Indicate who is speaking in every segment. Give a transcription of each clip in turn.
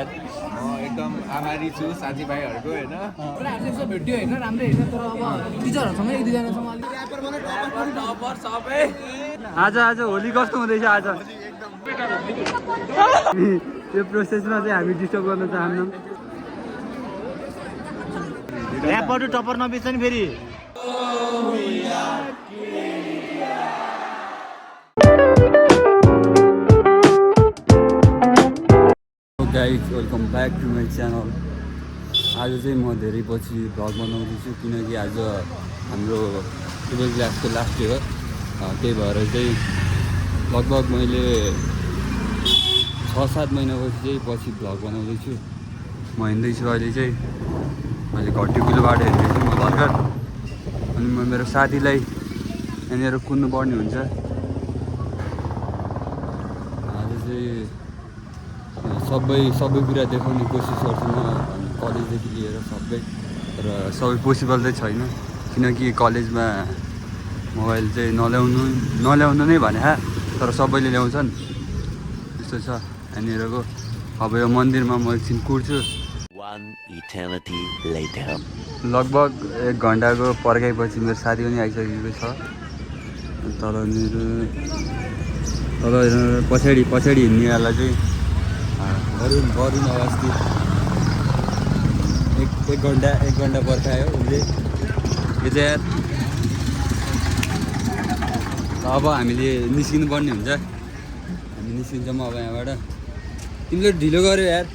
Speaker 1: यार
Speaker 2: एकदम आभारी छु साथीभाइहरूको होइन
Speaker 3: भेट्यो होइन राम्रै होइन तर अब टिचरहरूसँग एक दुईजनासँग
Speaker 1: आज होली कस्तो हुँदैछ आज यो प्रोसेसमा चाहिँ हामी डिस्टर्ब गर्न चाहन्नौँ
Speaker 4: ऱ्यापहरू टपर नबिच नि फेरि
Speaker 1: guys welcome back to my channel आज चाहिँ म धेरै पछि भ्लग बनाउँदैछु किनकि आज हाम्रो 12 क्लासको लास्ट डे हो त्यही भएर चाहिँ लगभग मैले 6-7 महिनापछि पछि भ्लग बनाउँदैछु म हिँड्दैछु अहिले चाहिँ मैले घट्टीकुलो बाटो हिँड्दैछु म भर्खर अनि म मेरो साथीलाई यहाँनिर कुद्नुपर्ने हुन्छ आज चाहिँ सबै कुरा देखाउने कोसिस गर्छु म कलेजदेखि लिएर सबै र सबै पोसिबल चाहिँ छैन किनकि कलेजमा मोबाइल चाहिँ नल्याउनु नै भने तर सबैले ल्याउँछन् त्यस्तो छ यहाँनिरको अब यो मन्दिरमा म एकछिन कुर्छु लगभग 1 घन्टाको पर्खाइपछि मेरो साथी पनि आइसकेको छ तलनिर पछाडि हिँड्नेवाला चाहिँ वरुण अस्ति एक घन्टा पर्खायो उसले यो चाहिँ अब हामीले निस्किनु पर्ने हुन्छ हामी निस्किन्छौँ अब यहाँबाट तिमीले ढिलो गर्यो यार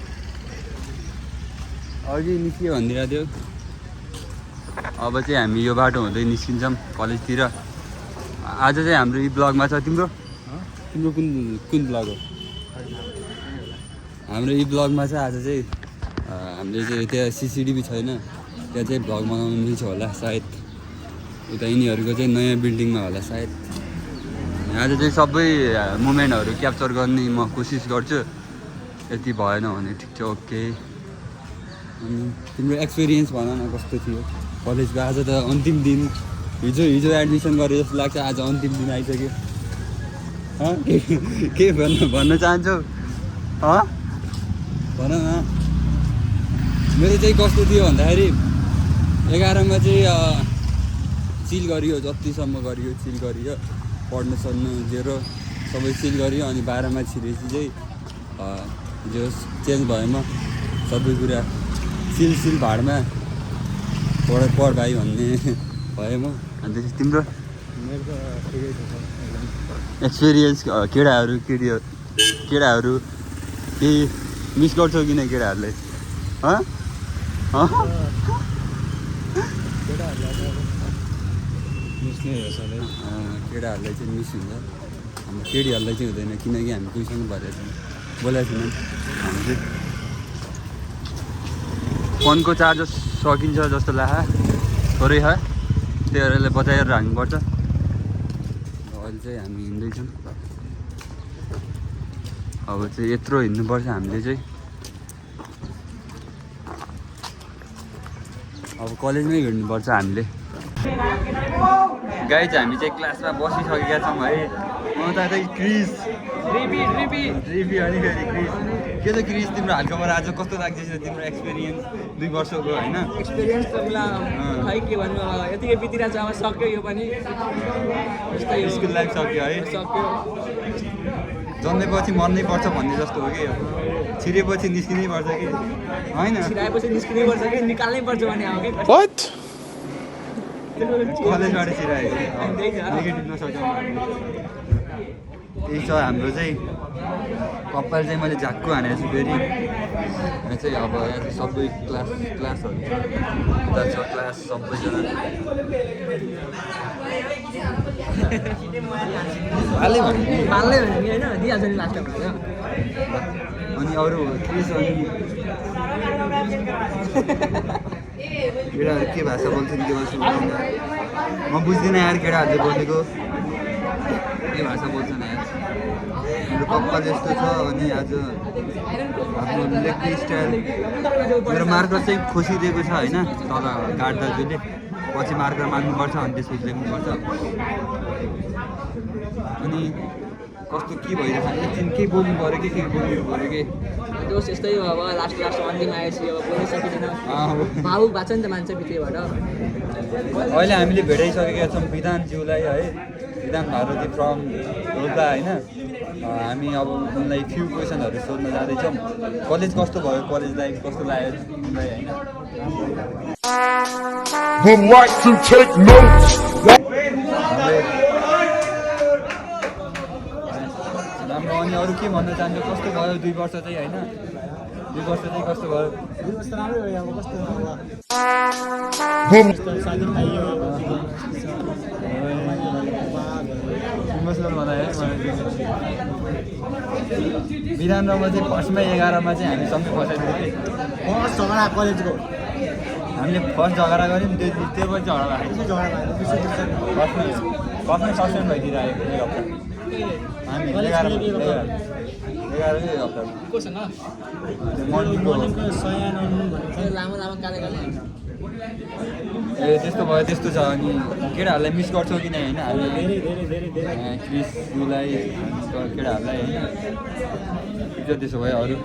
Speaker 1: अघि निस्कियो भनिदिरहेको थियो अब चाहिँ हामी यो बाटो हुँदै निस्किन्छौँ कलेजतिर आज चाहिँ हाम्रो यी ब्लगमा छ तिम्रो कुन ब्लग हो हाम्रो यी ब्लगमा चाहिँ आज चाहिँ हामीले चाहिँ त्यहाँ सिसिटिभी छैन त्यहाँ चाहिँ भ्लग बनाउनु मिल्छ होला सायद उता यिनीहरूको चाहिँ नयाँ बिल्डिङमा होला सायद आज चाहिँ सबै मोमेन्टहरू क्याप्चर गर्ने म कोसिस गर्छु यति भएन भने ठिक छ ओके अनि तिम्रो एक्सपिरियन्स भन न कस्तो थियो कलेजको आज त अन्तिम दिन हिजो एडमिसन गरे जस्तो लाग्छ आज अन्तिम दिन आइसक्यो के भन्न चाहन्छौ भन न मेरो चाहिँ कस्तो थियो भन्दाखेरि 11मा चाहिँ चिल गरियो जतिसम्म गरियो चिल गरियो पढ्नु सड्नु जेरो सबै चिल गरियो अनि 12मा छिरेपछि चाहिँ जो चेन्ज भयो म सबै कुरा सिल भाडमा पढ भाइ भन्ने भयो म अन्त तिम्रो एक्सपिरियन्स केटाहरू केही मिस गर्छौ किन केटाहरूले केटाहरूलाई चाहिँ मिस हुन्छ हाम्रो केटीहरूलाई चाहिँ हुँदैन किनकि हामी कोहीसँग भएर बोलाएको छैनौँ हामी चाहिँ फोनको चार्जर सकिन्छ जस्तो लाग्छ थोरै छ त्योहरूले बचाएर राख्नुपर्छ अहिले चाहिँ हामी हिँड्दैछौँ अब चाहिँ यत्रो हिँड्नुपर्छ हामीले चाहिँ अब कलेजमै हिँड्नुपर्छ हामीले गाइज हामी चाहिँ क्लासमा बसिसकेका छौँ है म त क्रिस रिपी अनि फेरि क्रिस के छ क्रिस तिम्रो हालखबर आज कस्तो लाग्दैछ तिम्रो एक्सपिरियन्स 2 वर्षको होइन
Speaker 3: एक्सपिरियन्स त खै के भन्नु अब यतिकै बितिरहेको छ अब सक्यो यो पनि
Speaker 1: स्कुल लाइफ सक्यो है जन्मेपछि मर्नै पर्छ भन्ने जस्तो हो कि छिरेपछि निस्किनै पर्छ कि होइन
Speaker 3: छिराएपछि निस्किनै पर्छ कि निकाल्नै पर्छ भन्ने हो कि
Speaker 1: कलेजबाट छिराएको नेगेटिभ नसक्यो त्यही छ हाम्रो चाहिँ कपाल चाहिँ मैले झाक्कु हानेको छु फेरि यहाँ चाहिँ अब यहाँ चाहिँ सबै क्लासहरू उता छ क्लास सबैजना
Speaker 3: पाल्नै भने होइन दिइहाल्छ नि लास्टमा
Speaker 1: अनि अरू क्रिस अनि केटाहरू के भाषा बोल्छन् के भाषा बोल्छन् म बुझ्दिनँ यार केटाहरूले बोलेको के भाषा बोल्छन् यार मेरो कपाल यस्तो छ अनि आज आफ्नो लेख्ने स्टाइल मेरो मार्कर चाहिँ खोसिदिएको छ होइन तल गार्ड दाजुले पछि मार्कर माग्नुपर्छ अनि त्यसपछि लेख्नुपर्छ अनि कस्तो के भइरहेको छ एकछिन के बोल्नु पऱ्यो के बोल्नु पऱ्यो कि
Speaker 3: दोस्त यस्तै हो अब लास्टमा अन्तिम आएपछि अब बोल्नु सकिँदैन भावुक भएको छ नि त मान्छे भित्रबाट
Speaker 1: अहिले हामीले भेटाइसकेका छौँ विधानज्यूलाई है विधान भारती फ्रम रोल्पा होइन हामी अब उनलाई फ्यु क्वेसनहरू सोध्न जाँदैछौँ कलेज कस्तो भयो कलेज लाइफ कस्तो लाग्यो उनलाई होइन
Speaker 5: would like to take notes.
Speaker 1: राम्रो अनि अरू के भन्न चाहन्छु कस्तो भयो 2 वर्ष चाहिँ होइन 2 वर्ष चाहिँ कस्तो भयो
Speaker 4: राम्रै हो अब कस्तो साथी
Speaker 1: इमोसनल बनायो है विधान र म चाहिँ फर्स्टमै 11मा चाहिँ हामी सँगै बसेको थियौँ
Speaker 4: फर्स्ट झगडा कलेजको
Speaker 1: हामीले फर्स्ट झगडा गऱ्यौँ त्यो पछि झगडा फर्स्टमै सस्पेन्ड भइदिइरहेको एक हप्ता हामी 11 हप्ता मर्निङको
Speaker 3: लामो लामो कार्यक्रम
Speaker 1: ए त्यस्तो भयो त्यस्तो छ अनि केटाहरूलाई मिस गर्छौँ कि नै होइन हामीले क्रिसलाई केटाहरूलाई होइन त्यसो भयो अरू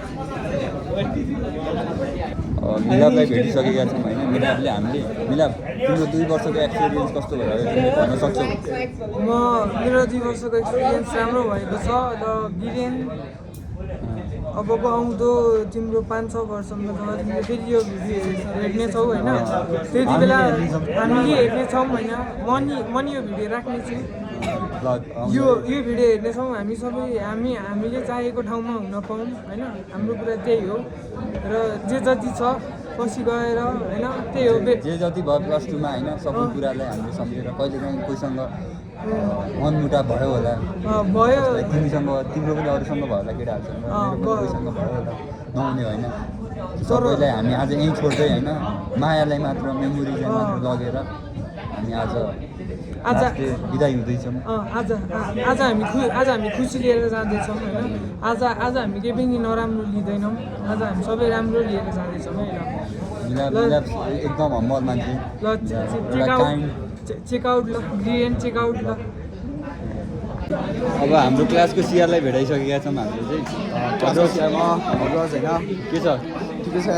Speaker 1: मिलापलाई भेटिसकेका छौँ होइन मिलापले हामीले मिलाप तिम्रो 2 वर्षको एक्सपिरियन्स कस्तो भयो तिमीले भन्न सक्छौ
Speaker 6: मेरो 2 वर्षको एक्सपिरियन्स राम्रो भएको छ र गिरेन अबको आउँदो तिम्रो 5-6 वर्षमा जब तिमीले फेरि यो भिडियो हेर्नेछौ होइन त्यति बेला हामीले हेर्नेछौँ होइन म नि यो भिडियो राख्नेछु यो भिडियो हेर्नेछौँ हामी सबै हामीले चाहेको ठाउँमा हुन पाऊँ होइन हाम्रो कुरा त्यही हो र जे जति छ पछि गएर होइन त्यही हो
Speaker 1: जे जति भयो प्लस 2 मा होइन सबै कुरालाई हामीले सम्झेर कहिलेकाहीँ कोहीसँग मनमुटाव भयो होला
Speaker 6: भयो
Speaker 1: तिमीसँग तिम्रो पनि अरूसँग भयो होला केटाहरूसँग कोहीसँग भयो होला नहुने होइन सबैलाई हामी आज यहीँ छोड्दै होइन मायालाई मात्र मेमोरिजलाई मात्र लगेर हामी आज बिदाई हुँदैछौँ
Speaker 6: आज हामी खुसी लिएर जाँदैछौँ होइन आज हामी केही पनि नराम्रो लिँदैनौँ आज हामी सबै राम्रो लिएर जाँदैछौँ होइन
Speaker 1: एकदम हम्बल मान्छे
Speaker 6: ल चेकआउट ल ग्रिएन चेकआउट ल
Speaker 1: अब हाम्रो क्लासको सिआरलाई भेटाइसकेका छौँ हामीले चाहिँ
Speaker 2: होइन
Speaker 1: के छ
Speaker 2: ठिकै छ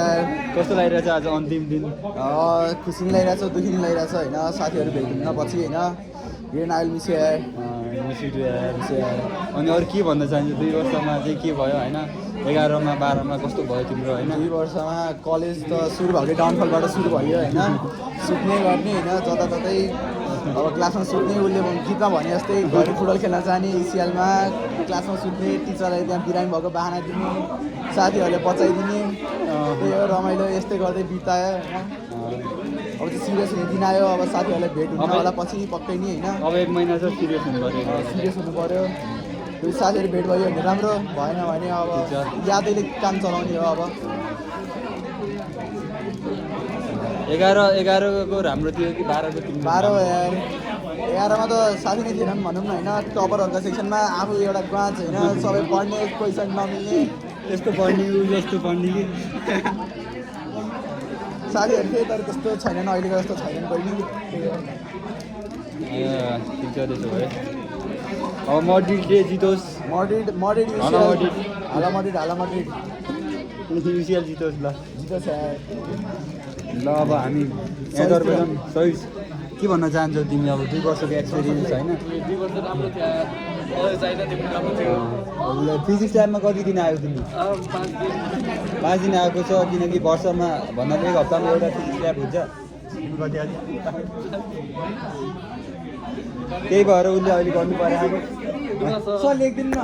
Speaker 1: कस्तो लागिरहेछ आज अन्तिम दिन
Speaker 2: खुसी पनि लागिरहेछ दुःखी पनि लागिरहेछ होइन साथीहरू भेट्नु पछि होइन ग्रेन आइल मिसियर
Speaker 1: अनि अरू के भन्न चाहन्छु 2 वर्षमा चाहिँ के भयो होइन 11मा 12मा कस्तो भयो तिम्रो होइन
Speaker 2: 2 वर्षमा कलेज त सुरु भएकै डाउनफलबाट सुरु भयो होइन सुत्ने गर्ने होइन जताततै अब क्लासमा सुत्ने उसले गीतमा भने जस्तै घरि फुटबल खेल्न जाने सिएलमा क्लासमा सुत्ने टिचरलाई त्यहाँ बिरामी भएको बाहना दिने साथीहरूले बचाइदिने त्यही हो रमाइलो यस्तै गर्दै बितायो होइन अब चाहिँ सिरियस हुने दिन आयो अब साथीहरूलाई भेट हुन होला पछि पक्कै नि होइन
Speaker 1: अब 1 महिना चाहिँ सिरियस हुनु पऱ्यो
Speaker 2: सिरियस हुनु पऱ्यो त्यो साथीहरू भेट भयो भने राम्रो भएन भने अब यादैले काम चलाउने हो अब
Speaker 1: 11को राम्रो थियो कि 12को थियो
Speaker 2: 12 यार 11मा त साथी नै थिएनन् भनौँ न होइन टपरहरूको सेक्सनमा आफू एउटा गाँच होइन सबै पढ्ने क्वेसन नमिल्ने
Speaker 1: यस्तो पढ्ने जस्तो पढ्ने कि
Speaker 2: साथीहरू थिए तर त्यस्तो छैनन् अहिलेको जस्तो छैनन् कहिले
Speaker 1: ठिक छ त्यसो भए अब मड्रिडले जितोस्
Speaker 2: मड्रिड
Speaker 1: युसिएल जितोस् ल
Speaker 2: जितोस्
Speaker 1: ल अब हामी एजरबेजन सही के भन्न चाहन्छौ तिमी अब 2 वर्षको एक्सपिरियन्स होइन
Speaker 3: 2 वर्ष राम्रो थियो कलेज आइन तिम्रो राम्रो थियो
Speaker 1: फिजिक्स ल्याबमा कति दिन आयो तिमी 5 दिन आएको छ किनकि वर्षमा भन्दा 1 हप्तामा एउटा फिजिक्स ल्याब हुन्छ त्यही भएर उसले अहिले गर्नु पऱ्यो सर लेख्दिनु न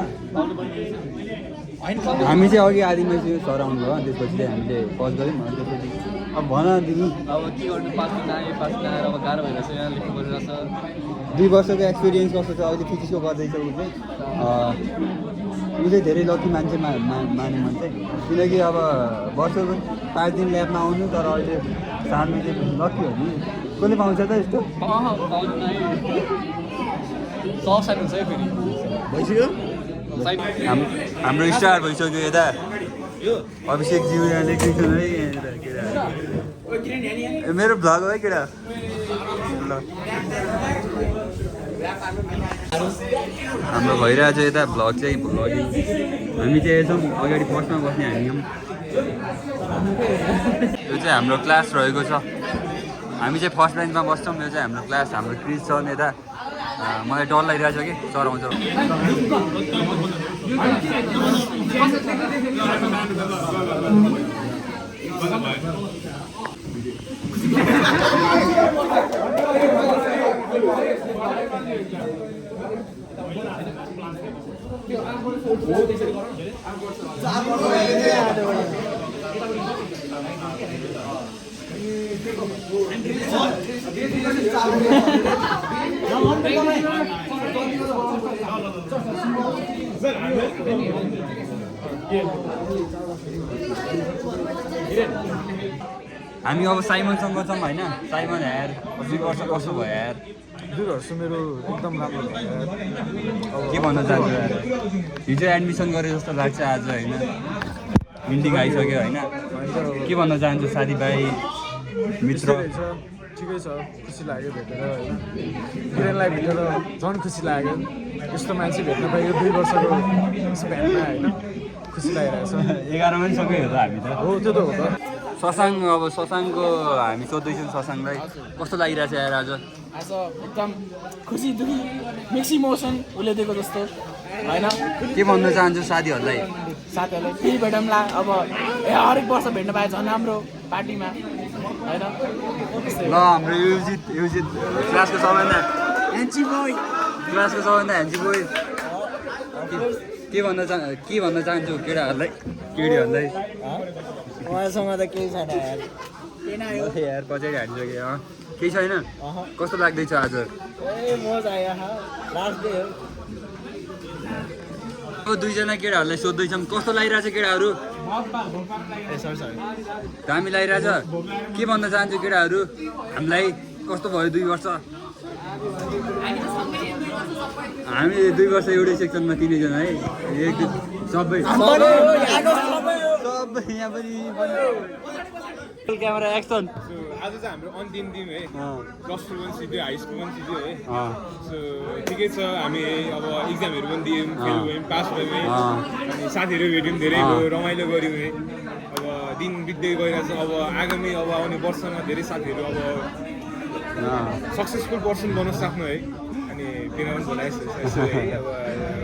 Speaker 1: हामी चाहिँ अघि आदिमा चाहिँ सर आउनुभयो त्यसपछि चाहिँ हामीले पज गऱ्यौँ अनि त्यसपछि अब भन तिमी
Speaker 3: अब के गर्नु पास दिन आएर अब गाह्रो भइरहेछ यहाँ लेख्नु परिरहेछ
Speaker 1: 2 वर्षको एक्सपिरियन्स कस्तो छ अहिले फिजिक्सको गर्दैछ ऊ चाहिँ धेरै लकी मान्छे माने मन चाहिँ किनकि अब वर्षको 5 दिन ल्याबमा आउनु तर अहिले सार्नु चाहिँ लकी हो नि कसले पाउँछ त यस्तो
Speaker 3: साइड हुन्छ है फेरि
Speaker 1: भइसक्यो हाम्रो स्टार भइसक्यो यता अभिषेक ज्यू यहाँ लेख्दैछु है मेरो भ्लग हो है केटा ल हाम्रो भइरहेको छ यता भ्लग चाहिँ भ्लगिङ हामी चाहिँ छौँ अगाडि फर्स्टमा बस्ने हामी यो चाहिँ हाम्रो क्लास रहेको छ हामी चाहिँ फर्स्ट बेन्चमा बस्छौँ यो चाहिँ हाम्रो क्लास हाम्रो क्रिज छ यता मलाई डर लागिरहेको छ कि चराउँछ हामी अब साइमनसँग छौँ होइन साइमन हेर 2 वर्ष कसो भयो यार
Speaker 2: 2 वर्ष मेरो एकदम राम्रो भयो
Speaker 1: के भन्न चाहन्छु यार हिजो एडमिसन गरे जस्तो लाग्छ आज होइन मिटिङ आइसक्यो होइन के भन्न चाहन्छु साथीभाइ मित्र
Speaker 2: ठिकै छ खुसी लाग्यो भेटेर होइन किरणलाई भेटेर झन् खुसी लाग्यो यस्तो मान्छे भेट्न पायो 2 वर्षको स्प्यानमा होइन खुसी लागिरहेको छ
Speaker 1: 11 पनि सबै हो त हामी त
Speaker 2: हो त्यो त हो त
Speaker 1: ससाङ अब ससाङको हामी सोध्दैछौँ ससाङलाई कस्तो लागिरहेछ यार आज
Speaker 7: आज एकदम खुसी दुखी मिक्स इमोसन उसले दिएको जस्तो होइन
Speaker 1: के भन्न चाहन्छु साथीहरूलाई
Speaker 7: साथीहरूलाई फेरि भेटौँला अब हरेक वर्ष भेट्न पाए झन् राम्रो पार्टीमा होइन
Speaker 1: ल हाम्रो युजित क्लासको सबैभन्दा ह्यान्ची बोय के भन्न चाहन्छु केटीहरूलाई
Speaker 4: उहाँसँग त केही छैन यार
Speaker 1: यार पछाडि हालिसक्यो केही छैन कस्तो लाग्दैछ आज
Speaker 4: मज आयो लास्ट डे हो
Speaker 1: अब 2 जना केटाहरूलाई सोध्दैछौँ कस्तो लागिरहेछ केटाहरू दामी लागिरहेछ के भन्न चाहन्छु केटाहरू हामीलाई कस्तो भयो 2 वर्ष हामी 2 वर्ष एउटै सेक्सनमा 3 जना है सबै यहाँ पनि क्यामेरा एक्सन
Speaker 8: आज चाहिँ हाम्रो अन्तिम दिन है प्लस 2 पनि सिक्यो हाई स्कुल पनि सिक्यो है सो ठिकै छ हामी अब इक्जामहरू पनि दियौँ फेल भयौँ पास भयौँ है अनि साथीहरू भेट्यौँ धेरै रमाइलो गऱ्यौँ है अब दिन बित्दै गइरहेको छ अब आगामी अब आउने वर्षमा धेरै साथीहरू अब सक्सेसफुल पर्सन बन्न सक्नु है अनि किन पनि बोलाइसकेको है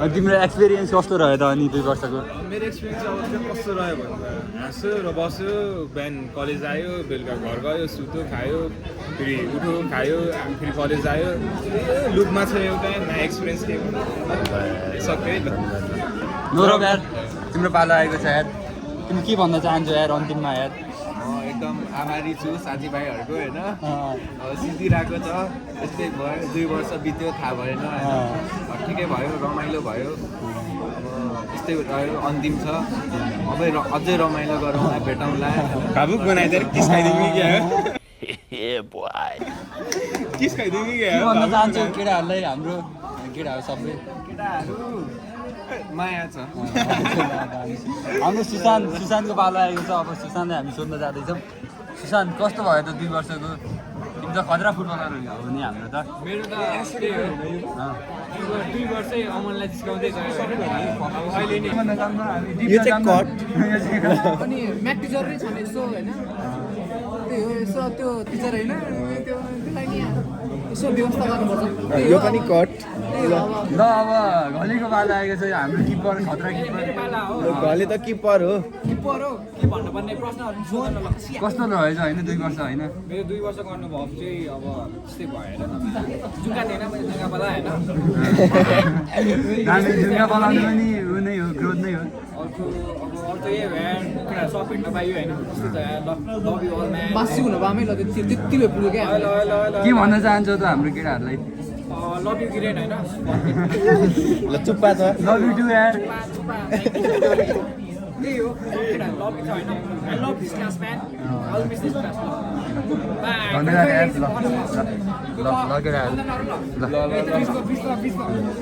Speaker 8: अब
Speaker 1: तिम्रो एक्सपिरियन्स कस्तो रह्यो त अनि 2 वर्षको
Speaker 8: मेरो एक्सपिरियन्स अब चाहिँ कस्तो रह्यो भन्दा हाँस्यो र बस्यो बिहान कलेज आयो बेलुका घर गयो सुत्यो खायो फेरि उठ्यो खायो फेरि कलेज आयो लुपमा छ एउटा नयाँ एक्सपिरियन्स के सक्यो है
Speaker 1: नौरव यार तिम्रो पालो आएको छ यार तिमी के भन्न चाहन्छौ यार अन्तिममा यार
Speaker 9: एकदम आभारी छु साथीभाइहरूको होइन अब सिद्धिरहेको छ यस्तै भयो 2 वर्ष बित्यो थाहा भएन होइन ठिकै भयो रमाइलो भयो अब यस्तै रह्यो अन्तिम छ अब अझै रमाइलो गरौँला भेटौँला
Speaker 8: भावुक बनाइदिएर किस खाइदिउँ कि क्या किस खाइदिउँ कि क्या
Speaker 1: भन्न चाहन्छु केटाहरूलाई हाम्रो केटाहरू सबै
Speaker 9: केटाहरू माया छ
Speaker 1: हाम्रो सुशान्तको पालो आएको छ अब सुशान्तलाई हामी सोध्न जाँदैछौँ सुशान्त कस्तो भयो त 2 वर्षको तिमी त खतरा फुटबलर हो नि हाम्रो त
Speaker 3: मेरो त त्यही हो 2 वर्षै अमनलाई जिस्काउँदै गयो अब अहिले नि
Speaker 4: यो चाहिँ कट
Speaker 7: अनि म्याथ टिचर नै छन् यसो होइन त्यही हो यसो त्यो टिचर होइन त्यो त्यसलाई नि यसो व्यवस्था गर्नुपर्छ
Speaker 4: यो पनि कट
Speaker 1: ल अब घलीको पालो आएको छ हाम्रो किपर खतरा किपर
Speaker 4: घले त किपर हो
Speaker 7: किपर हो के भन्नुपर्ने प्रश्नहरू सोध्न लाग्छ
Speaker 1: कस्तो रहेछ होइन 2 वर्ष होइन
Speaker 3: मेरो 2 वर्षको अनुभव चाहिँ अब त्यस्तै भयो होइन जुका थिएन मैले जुका बोला होइन
Speaker 1: हामी जुङ्गा बनाउनु पनि ऊ नै हो ग्रोथ नै हो
Speaker 3: अर्को यही हो यार केटाहरू सब भेट्न पाइयो होइन त्यस्तै छ यार लभ यु अल म्यान
Speaker 7: बासी हुनु भयो आमै ल त्यति भए पुग्यो क्या
Speaker 1: के भन्न चाहन्छौ त हाम्रो केटाहरूलाई
Speaker 3: लभ यु किरण होइन
Speaker 4: ल चुप्पा छ
Speaker 1: लभ यु टु यार
Speaker 3: त्यही हो केटाहरू लभ यु छ होइन I love this class man I will miss this class
Speaker 1: धन्यवाद यार ल केटाहरू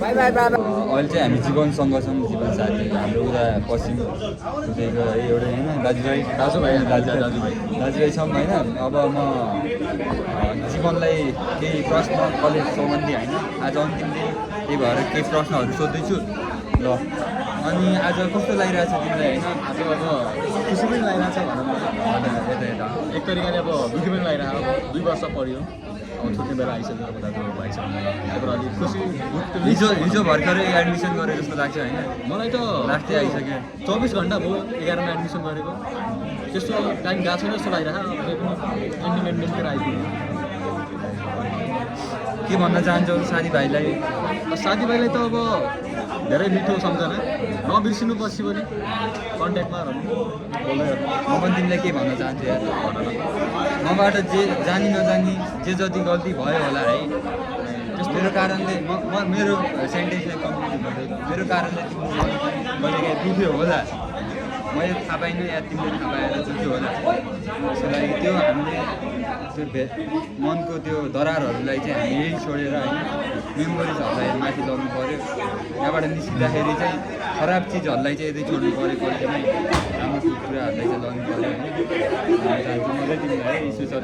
Speaker 7: बाई बाई बाई
Speaker 1: अहिले चाहिँ हामी जीवनसँग छौँ जीवन साथी हाम्रो उता पश्चिम उतैको एउटै होइन दाजुभाइ छौँ होइन अब म जीवनलाई केही प्रश्न कलेज सम्बन्धी होइन आज अन्तिम दिन त्यही भएर केही प्रश्नहरू सोध्दैछु ल अनि आज कस्तो लागिरहेछ तिमीलाई होइन
Speaker 2: आज अब खुसी पनि लागिरहेको छ भनौँ न
Speaker 1: यता यता
Speaker 2: एक तरिकाले अब दुःख पनि लागिरहेको अब 2 वर्ष पऱ्यो अब छुट्ने बेला आइसक्यो अब दाजु भाइसँग त्यही भएर अलिक खुसी
Speaker 1: हिजो भर्खरै एडमिसन गरे जस्तो लाग्छ होइन
Speaker 2: मलाई त
Speaker 1: लास्टै आइसक्यो
Speaker 2: 24 घन्टा भयो 11 मा एडमिसन गरेको त्यस्तो टाइम गएको छैन जस्तो लागिरहेको अब एन्डिङतिर आइपुग्यो
Speaker 1: के भन्न चाहन्छौ साथीभाइलाई
Speaker 2: साथीभाइलाई त अब धेरै मिठो सम्झना नबिर्सिनु पछि पनि कन्ट्याक्टमा बोल्दै
Speaker 1: म पनि तिमीलाई के भन्न चाहन्छु यार मबाट जे जानी नजानी जे जति गल्ती भयो होला है त्यस्तो मेरो कारणले मेरो सेन्टेन्सलाई कम्प्लिट गर्दै मेरो कारणले तिमीले कहिले दुख्यो होला मैले थाहा पाइनँ या तिमीले थाहा पाएर दुख्यो होला त्यसको लागि त्यो हामीले त्यो मनको त्यो दरारहरूलाई चाहिँ हामी यही छोडेर होइन मेमोरिजहरूलाई माथि लग्नु पऱ्यो यहाँबाट निस्किँदाखेरि चाहिँ खराब चिजहरूलाई चाहिँ यतै छोड्नु पऱ्यो कहिले नै राम्रो कुराहरूलाई चाहिँ लग्नु पऱ्यो होइन मैले तिमीलाई स्पेसल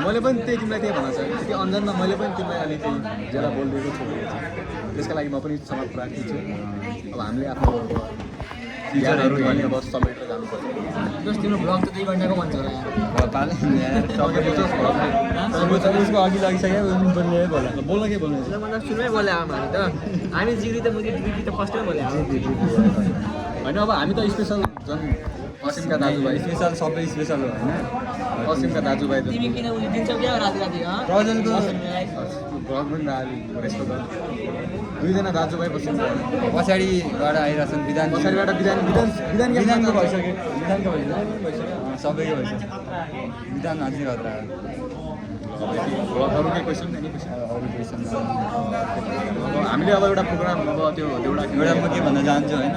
Speaker 2: मैले पनि तिमीलाई त्यही भन्न चाहन्छु कि अन्जानमा मैले पनि तिमीलाई अलिकति ज्यादा बोलिदिएको छु त्यसका लागि म पनि क्षमा प्रार्थी छु अब हामीले आफ्नो टिचरहरू भने अब समेटेर जानुपर्छ जस तिम्रो ब्लग त 2 घन्टाको भन्छ होला
Speaker 1: उसको अघि लागिसक्यो बोल्ने बोला
Speaker 2: बोल्न के बोल्नु
Speaker 3: मतलब सुनमै बोले हामी त हामी जिग्री त मुझे जिग्री त फर्स्टमै बोले
Speaker 2: होइन अब हामी त स्पेसल झन् असिमका दाजुभाइ
Speaker 1: स्पेसल सबै स्पेसल हो होइन
Speaker 2: असिमका दाजुभाइ
Speaker 3: तिमी किन उनी दिन्छौ क्या राति राति
Speaker 1: प्रजलको
Speaker 2: ब्लग पनि रेस्टो गर्नु 2 जना दाजुभाइ बस्नु
Speaker 1: पछाडिबाट आइरहेछन् विधान
Speaker 2: पछाडिबाट
Speaker 1: विधानको भइसक्यो विधानको भइसक्यो सबैको भइसक्यो विधान हाजिर खतरा
Speaker 2: अरू केही क्वेसन नि
Speaker 1: अरू क्वेसन
Speaker 2: अब हामीले अब एउटा प्रोग्राम अब त्यो एउटा
Speaker 1: म के भन्न चाहन्छु होइन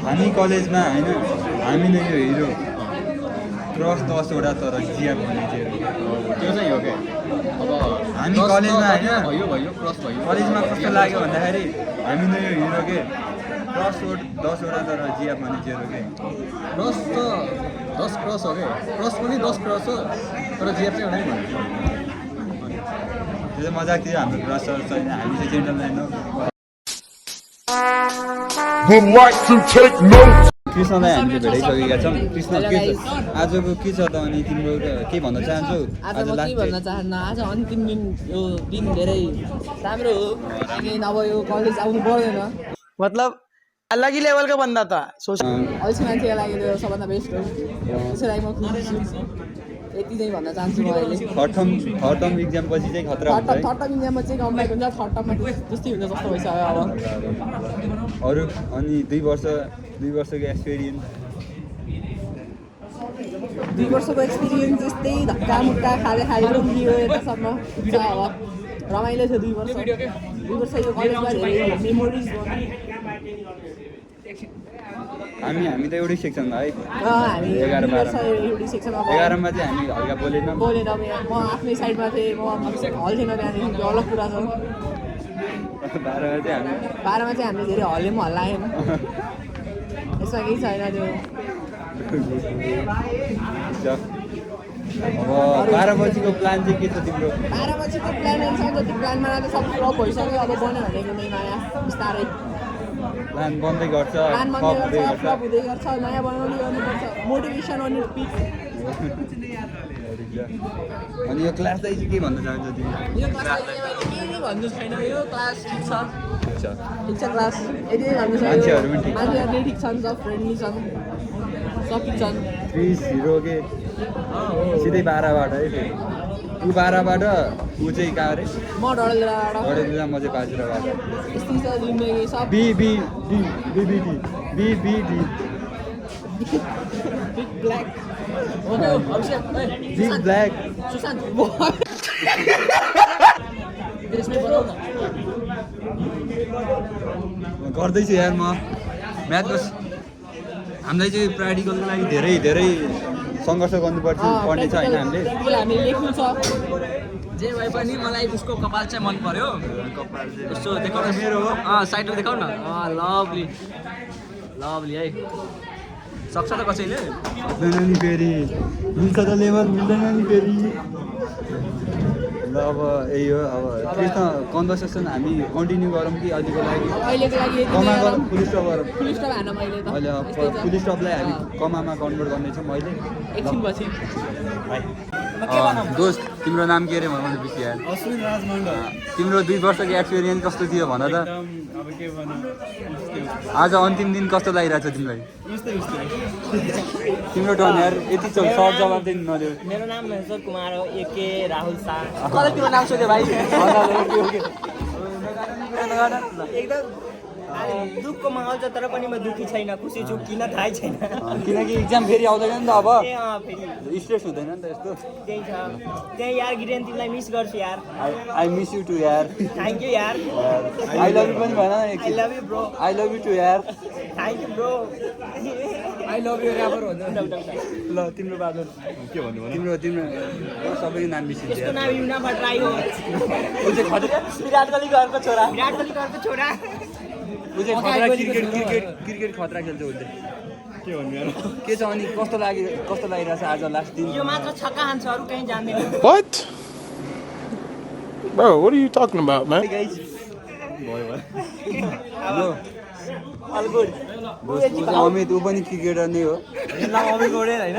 Speaker 1: हामी कलेजमा होइन हामी नै यो हिरो क्रस 10वटा तर जिया भन्ने थियो
Speaker 2: त्यो चाहिँ हो क्या अब
Speaker 1: हामी कलेजमा होइन
Speaker 2: भयो क्रस भयो
Speaker 1: कलेजमा कस्तो लाग्यो भन्दाखेरि हामी नै यो हिरो के क्रस 10वटा तर जिया भन्ने थियो के
Speaker 2: क्रस त 10 क्रस हो क्या क्रस पनि 10 क्रस हो तर जिया चाहिँ एउटै भन्नु
Speaker 1: त्यो चाहिँ मजाक थियो हाम्रो क्रस छैन हामी चाहिँ जेन्टलम्यान हो
Speaker 5: would like to take notes.
Speaker 1: कृष्णलाई हामीले भेटाइसकेका छौँ कृष्ण के छ आजको के छ त अनि तिम्रो के भन्न चाहन्छौ
Speaker 3: आज म के भन्न चाहन्न आज अन्तिम दिन यो दिन धेरै राम्रो हो किन अब यो कलेज आउनु पर्दैन
Speaker 6: मतलब अलग ही लेवल का बंदा था सोच
Speaker 3: अल्छी मान्छेको लागि त्यो सबभन्दा बेस्ट हो त्यसै लागि म खुसी छु यति चाहिँ भन्न चाहन्छु म अहिले
Speaker 1: थर्ड टर्म इक्जाम पछि चाहिँ खतरा हुन्छ है
Speaker 3: थर्ड टर्म इक्जाममा चाहिँ कम्बाइक हुन्छ थर्ड टर्ममा जस्तै हुन्छ जस्तो भइसक्यो अब
Speaker 1: अरू अनि 2 वर्षको एक्सपिरियन्स
Speaker 3: 2 वर्षको एक्सपिरियन्स जस्तै धक्का मुक्का खाएर दियो यतासम्म छ अब रमाइलो थियो 2 वर्ष 2 वर्ष यो कलेजमा धेरै मेमोरिज
Speaker 1: हामी त एउटै सेक्सनमा है
Speaker 3: हामी
Speaker 1: 11 12
Speaker 3: एउटै सेक्सनमा
Speaker 1: 11 मा चाहिँ हामी हल्का बोलेनौँ
Speaker 3: म आफ्नै साइडमा थिएँ म हल थिएन त्यहाँदेखि त्यो अलग कुरा छ 12 मा चाहिँ हामीले धेरै हल्ले पनि हल्लायौँ यसमा केही छैन त्यो
Speaker 1: अब 12 बजीको प्लान चाहिँ के छ तिम्रो
Speaker 3: 12 बजीको प्लान छ जति प्लानमा त सब फ्लप भइसक्यो अब बन्यो भने कुनै नयाँ बिस्तारै
Speaker 1: प्लान बन्दै गर्छ
Speaker 3: प्लान बन्दै गर्छ फ्लप हुँदै गर्छ नयाँ बनाउने गर्नुपर्छ मोटिभेसन अनि पिक
Speaker 1: अनि यो क्लासलाई चाहिँ के भन्न चाहन्छौ तिमी
Speaker 3: यो क्लास केही भन्नु छैन यो क्लास ठिक छ क्लास यति भन्नु छैन
Speaker 1: मान्छेहरू पनि ठिक
Speaker 3: मान्छेहरू ठिक छन् सब फ्रेन्डली छन् सब ठिक छन्
Speaker 1: 30 हिरो के सिधै 12 बाट है फेरि ऊ 12 बाट ऊ चाहिँ कहाँ अरे
Speaker 3: म डडेलधुराबाट
Speaker 1: म चाहिँ बाजुराबाट
Speaker 3: यस्तै छ जिन्दगी सब
Speaker 1: big
Speaker 3: black
Speaker 1: big black
Speaker 3: Sushant
Speaker 1: गर्दैछु यार म म्याथको हामीलाई चाहिँ प्र्याक्टिकलको लागि धेरै सङ्घर्ष गर्नुपर्छ पर्ने छ होइन
Speaker 3: हामीले लेख्नु छ जे भए पनि मलाई उसको कपाल चाहिँ मन पर्यो यसो देखाउन मेरो हो साइडमा देखाउ न लभली है
Speaker 7: सक्छ त कसैले
Speaker 1: मिल्दैन नि फेरि मिल्छ त लेभल मिल्दैन नि फेरि ल अब यही हो अब त्यसमा कन्भर्सेसन हामी कन्टिन्यू गरौँ कि अहिलेको लागि
Speaker 3: अहिलेको लागि
Speaker 1: कमा गरौँ फुल स्टप गरौँ
Speaker 3: फुल स्टप हानौँ अहिले त
Speaker 1: अहिले फुल स्टपलाई हामी कमामा कन्भर्ट गर्नेछौँ अहिले
Speaker 3: एकछिन पछि
Speaker 1: दोस्त तिम्रो नाम के अरे भन्नु बिर्सियो यार
Speaker 2: अश्विन राजमण्डल
Speaker 1: तिम्रो 2 वर्षको एक्सपिरियन्स कस्तो थियो भन त
Speaker 2: अब के भनौँ
Speaker 1: आज अन्तिम दिन कस्तो लागिरहेछ तिमीलाई
Speaker 2: उस्तै
Speaker 1: तिम्रो टर्न यार यति सर्ट जवाब चाहिँ नदेऊ
Speaker 7: मेरो नाम महेश्वर कुमार हो एके राहुल शाह कसले तिम्रो नाम सोध्यो भाइ एकदम दुःखको माहौल छ तर पनि म दुःखी छैन खुसी छु किन थाहै छैन
Speaker 1: किनकि इक्जाम फेरि आउँदैन नि त अब
Speaker 7: ए फेरि
Speaker 1: स्ट्रेस हुँदैन नि त यस्तो
Speaker 7: त्यही छ त्यही यार गिरेन तिमीलाई मिस गर्छु यार
Speaker 1: आई मिस यु टु यार
Speaker 7: थ्याङ्क यू यार
Speaker 1: आई लभ यु पनि भन
Speaker 7: I love you bro
Speaker 1: I love you too यार
Speaker 7: thank you bro
Speaker 2: I love you rapper हो
Speaker 1: ल तिम्रो बादल के भन्नु तिम्रो तिम्रो सबैको नाम बिर्सिन्छ
Speaker 7: यसको नाम युना भट्टराई हो
Speaker 1: ऊ चाहिँ खतरा
Speaker 7: विराट कोहली घरको छोरा विराट कोहली घरको छोरा
Speaker 1: ऊ चाहिँ खतरा क्रिकेट खतरा खेल्छ उसले के भन्नु यार के छ अनि कस्तो लागिरहेछ आज लास्ट दिन
Speaker 7: यो मात्र छक्का हान्छ अरू कहीँ जान्दैन
Speaker 5: What? Bro, what are you talking about, man?
Speaker 7: All good
Speaker 1: Amit ऊ पनि क्रिकेटर नै हो
Speaker 7: नाम अमित गोडेल होइन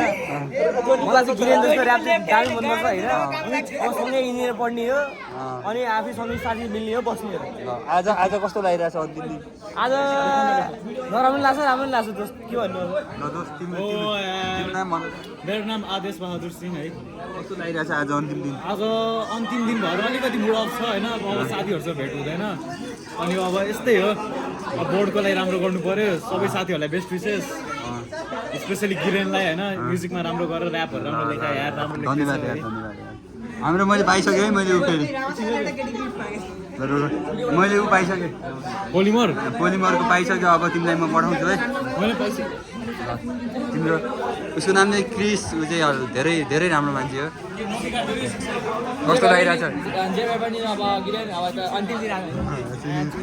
Speaker 7: मलाई चाहिँ गिरेन जस्तो ऱ्याप चाहिँ गाडी मनपर्छ होइन अब सँगै इन्जिनियर पढ्ने हो अनि आफै सँगै साथी मिल्ने हो बस्ने हो
Speaker 1: आज कस्तो लागिरहेछ अन्तिम दिन
Speaker 7: आज नराम्रो लाग्छ राम्रो लाग्छ दोस्त के भन्नु अब
Speaker 1: ल दोस्त तिम्रो नाम भन
Speaker 2: मेरो नाम आदेश बहादुर सिंह है
Speaker 1: कस्तो लागिरहेछ आज अन्तिम दिन
Speaker 2: आज अन्तिम दिन भएर अलिकति मुड अफ छ होइन अब साथीहरूसँग भेट हुँदैन अनि अब यस्तै हो अब बोर्डको लागि राम्रो गर्नु पर्यो सबै साथीहरूलाई बेस्ट विसेस स्पेसली गिरेनलाई होइन म्युजिकमा राम्रो गरेर ऱ्यापहरू राम्रो लेखाए यार राम्रो
Speaker 1: धन्यवाद यार धन्यवाद हाम्रो मैले पाइसकेँ है मैले ऊ फेरि मैले ऊ पाइसकेँ पोलिमरको पाइसक्यो अब तिमीलाई म पठाउँछु है
Speaker 2: मैले पैसा
Speaker 1: तिम्रो उसको नाम चाहिँ क्रिस ऊ चाहिँ धेरै धेरै राम्रो मान्छे हो कस्तो लागिरहेछ
Speaker 7: जे भए पनि अब गिरेन अब त अन्तिम दिन आयो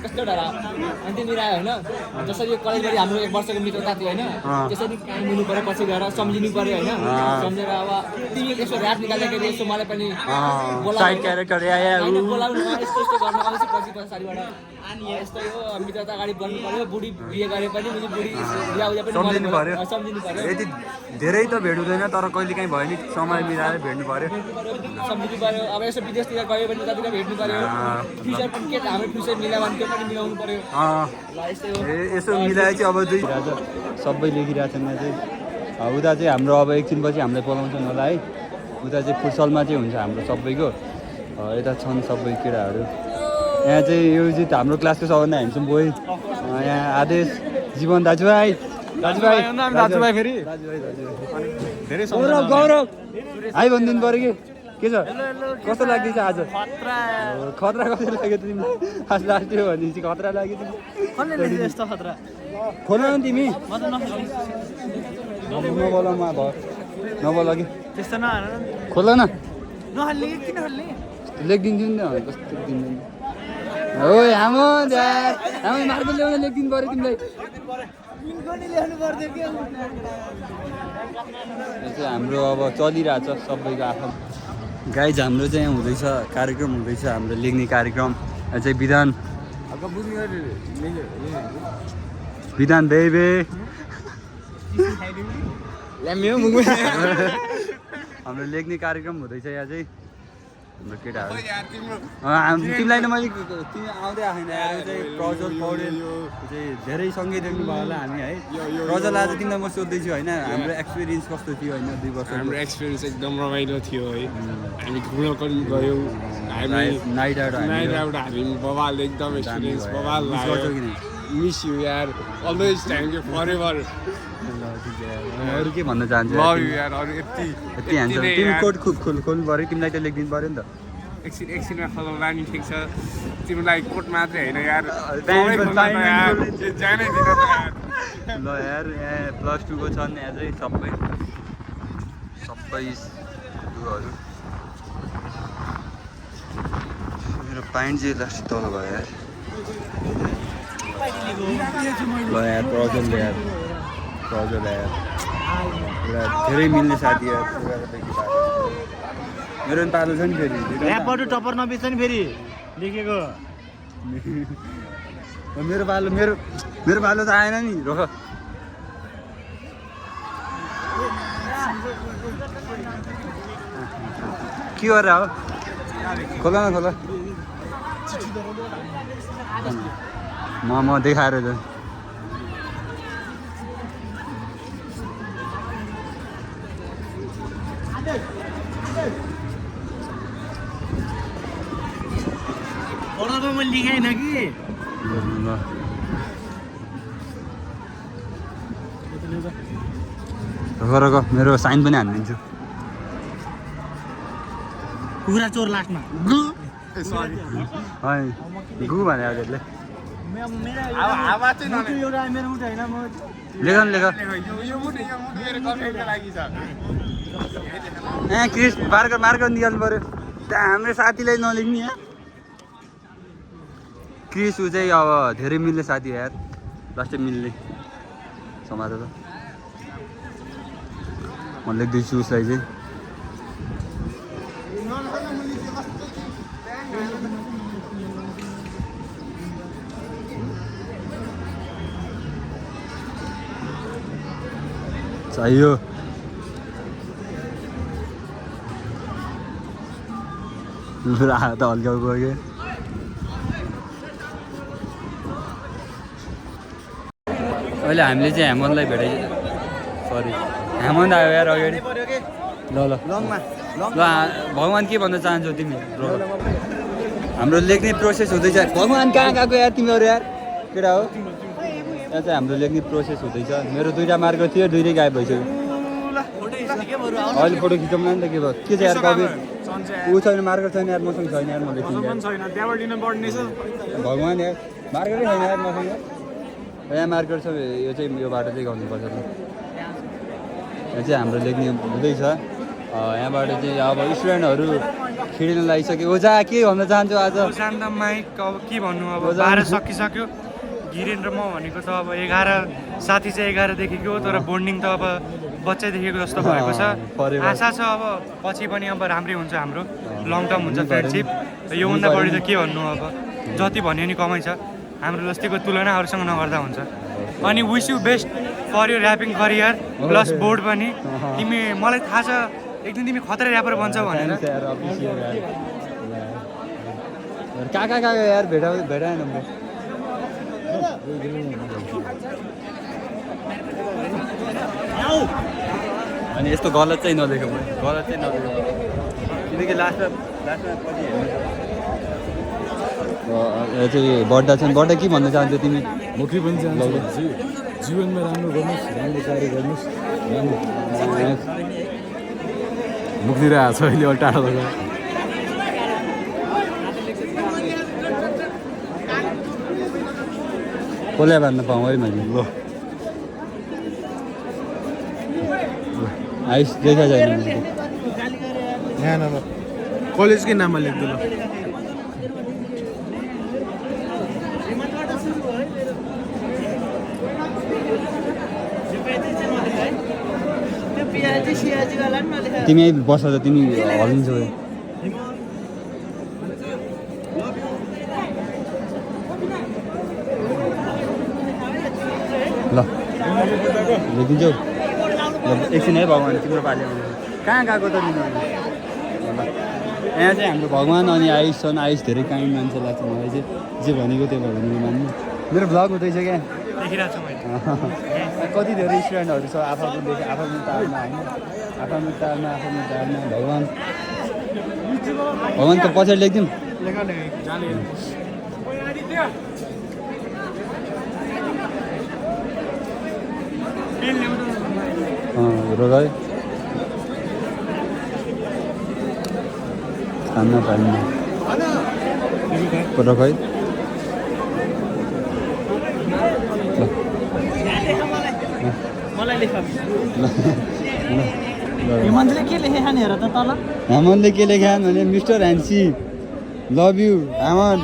Speaker 7: कस्तो डर अन्तिम दिन आयो होइन जसरी यो कलेजभरि हाम्रो 1 वर्षको मित्रता थियो होइन त्यसरी काहीँ मिल्नु पऱ्यो पछि गएर सम्झिनु पऱ्यो होइन सम्झेर अब तिमी यसो ऱ्याप निकाल्दाखेरि यसो मलाई पनि
Speaker 1: साइड क्यारेक्टर
Speaker 7: होइन बोलाउनु यस्तो यस्तो गर्नु आउँछ पछि पछाडिबाट अनि यस्तै हो मित्रता अगाडि बढ्नु पऱ्यो बुढी बिहे गरे पनि बुढी बिहा उया पनि
Speaker 1: सम्झिनु पऱ्यो
Speaker 7: सम्झिनु पऱ्यो
Speaker 1: यति धेरै त भेट हुँदैन तर कहिले काहीँ भयो नि समय मिलाएर भेट्नु पऱ्यो
Speaker 7: सम्झिनु पऱ्यो अब यसो विदेशतिर गयो भने कतिलाई भेट्नु पऱ्यो फ्युचर पनि के त हाम्रो फ्युचर मिलायो भने त्यो पनि मिलाउनु पऱ्यो ल यस्तै हो
Speaker 1: यसो मिलाएर चाहिँ अब दुई सबै लेखिरहेछन् यहाँ चाहिँ उता चाहिँ हाम्रो अब एकछिनपछि हामीलाई बोलाउँछन् होला है उता चाहिँ फुटसलमा चाहिँ हुन्छ हाम्रो सबैको यता छन् सबै केटाहरू यहाँ चाहिँ यो चाहिँ हाम्रो क्लासको सबभन्दा ह्यान्डसम बोय यहाँ आदेश जीवन दाजुभाइ
Speaker 2: फेरि
Speaker 1: धेरै गौरव आइ भनिदिनु पऱ्यो के छ कस्तो लाग्दैछ आज खतरा कस्तो लाग्यो तिमीलाई आज लास्ट यो भनेपछि खतरा लाग्यो तिमीलाई
Speaker 7: यस्तो खतरा
Speaker 1: खोल न तिमी नबोलामा भयो नबोल कि
Speaker 7: त्यस्तो नहाल
Speaker 1: खोल न
Speaker 7: नहाल्ने किन हाल्ने
Speaker 1: लेखिदिन्छु नि त कस्तो दिनु हो हाम्रो मार्केट ल्याउन लेखिदिनु पऱ्यो तिमीलाई हाम्रो अब चलिरहेछ सबैको आफ्नो गाइज हाम्रो चाहिँ यहाँ हुँदैछ कार्यक्रम हुँदैछ हाम्रो लेख्ने कार्यक्रम यहाँ चाहिँ विधान बेबे हाम्रो लेख्ने कार्यक्रम हुँदैछ यहाँ चाहिँ हाम्रो केटाहरू तिमीलाई त मैले तिमी आउँदै आएन चाहिँ प्रज्वल पौडेल चाहिँ धेरै सँगै देख्नु भयो होला हामी है प्रज्वल आज तिमीलाई म सोध्दैछु होइन हाम्रो एक्सपिरियन्स कस्तो थियो होइन 2 वर्ष
Speaker 8: हाम्रो एक्सपिरियन्स एकदम रमाइलो थियो है हामी घुम्न पनि गयौँ हामी
Speaker 1: नाइट आउट
Speaker 8: हामी बवाल एकदम एक्सपिरियन्स बवाल लाग्यो मिस यु यार always thank you forever
Speaker 1: अरू के भन्न चाहन्छु
Speaker 8: लभ यु यार अरू यति
Speaker 1: हान्छ तिमी कोड खोल्नु पऱ्यो तिमीलाई त लेखिदिनु पऱ्यो नि त
Speaker 8: एकछिनमा खोलाउला नि ठिक छ तिमीलाई कोट मात्रै होइन यार जानै दिन
Speaker 1: ल यार यहाँ +2 को छन् यहाँ चाहिँ सबै लुहरू मेरो पाइन्ट चाहिँ लास्ट तल भयो यार ल यार प्रजलले यार प्रज्वल यार पुरा धेरै मिल्ने साथी यार पुरादेखि मेरो पनि पालो छ नि फेरि
Speaker 4: ऱ्यापहरू टप्पर नबिच नि फेरि लेखेको
Speaker 1: मेरो पालो त आएन नि रोक के गरेर हो खोला न खोला म देखाएर त
Speaker 4: मैले लेखाइन कि
Speaker 1: रोक मेरो साइन पनि हानिदिन्छु
Speaker 4: कुखुरा चोर लास्टमा
Speaker 1: गु भने हजुरले लेख न लेख ए क्रिस मार्कर निकाल्नु पऱ्यो त्यहाँ हाम्रो साथीलाई नलेख्ने यहाँ क्रिस ऊ चाहिँ अब धेरै मिल्ने साथी हो यार लास्टै मिल्ने समाज त म लेख्दैछु उसलाई चाहिँ चाहियो हात हल्का गयो अहिले हामीले चाहिँ हेमन्तलाई भेटाइ सरी हेमन्त आयो यार अगाडि ल भगवान् के भन्न चाहन्छौ तिमी हाम्रो लेख्ने प्रोसेस हुँदैछ भगवान् कहाँ गएको यार तिमीहरू यार केटा हो यहाँ चाहिँ हाम्रो लेख्ने प्रोसेस हुँदैछ मेरो 2टा मार्कर थियो 2टै गायब भइसक्यो अहिले फोटो खिचौँ न नि त के भयो के चाहिँ यार कवि ऊ छैन मार्कर छैन यार मसँग छैन यार म लेख्दिनँ भगवान् यार मार्करै छैन यार मसँग यहाँ मार्कर छ यो चाहिँ यो बाटो चाहिँ गर्नुपर्छ त यहाँ चाहिँ हाम्रो लेख्ने हुँदैछ यहाँबाट चाहिँ अब स्टुडेन्टहरू खेल्न लागिसक्यो ओजा के भन्न चाहन्छु आज
Speaker 10: माइक अब के भन्नु अब 12 सकिसक्यो गिरेन र म भनेको त अब 11 साथी चाहिँ 11 देखेको तर बोन्डिङ त अब बच्चैदेखिको जस्तो भएको छ आशा छ अब पछि पनि अब राम्रै हुन्छ हाम्रो लङ टर्म हुन्छ फ्रेन्डसिप योभन्दा बढी त के भन्नु अब जति भन्यो नि कमै छ हाम्रो जतिको तुलना अरूसँग नगर्दा हुन्छ अनि विश यु बेस्ट फर यो ऱ्यापिङ करियर प्लस बोर्ड पनि तिमी मलाई थाहा छ एक दिन तिमी खतरा ऱ्यापर बन्छौ भनेर
Speaker 1: कहाँ यार भेटाएन अनि यस्तो गलत चाहिँ नदेखेँ किनकि लास्टमा पछि हेर्नु चाहिँ बड्डा छन् बड्डा के भन्न चाहन्छौ तिमी
Speaker 11: म के भन्न चाहन्छु जीवनमा राम्रो गर्नुहोस् राम्रो कार्य गर्नुहोस् मुक्तिर आएको छ अहिले टाढो भएर
Speaker 1: कसलाई भन्न पाऊँ है मैले ल आइस देखा छैन
Speaker 11: यहाँ कलेजकै नाममा लेख्दु ल
Speaker 1: तिमी बस त तिमी हल्लिन्छौ ल लेखिन्छौ एकछिन है भगवान् तिम्रो पाले कहाँ गएको त तिमीहरू यहाँ चाहिँ हाम्रो भगवान् अनि आयुष छन् आयुष धेरै काइन्ड मान्छे लाग्छ मलाई चाहिँ जे भनेको त्यो भयो भने मान्नु मेरो भ्लग हुँदैछ क्या कति धेरै स्टुडेन्टहरू छ आफ्नो तालमा होइन आफ्नो तालमा भगवान् त पछाडि लेखिदिउँ रोग है खाना पानी रोग है
Speaker 3: हेमन्तले के लेखे खाने हेर त तल
Speaker 1: हेमन्तले के लेखे भने मिस्टर ह्यान्सी लभ यु हेमन्त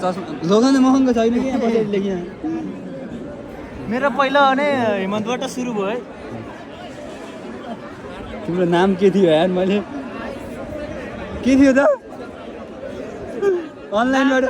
Speaker 1: चस्मा लगाउनु महँगो छैन कि यहाँ पछाडि लेखिया
Speaker 4: मेरो पहिला नै हेमन्तबाट सुरु भयो है
Speaker 1: तिम्रो नाम के थियो यार मैले के थियो त अनलाइनबाट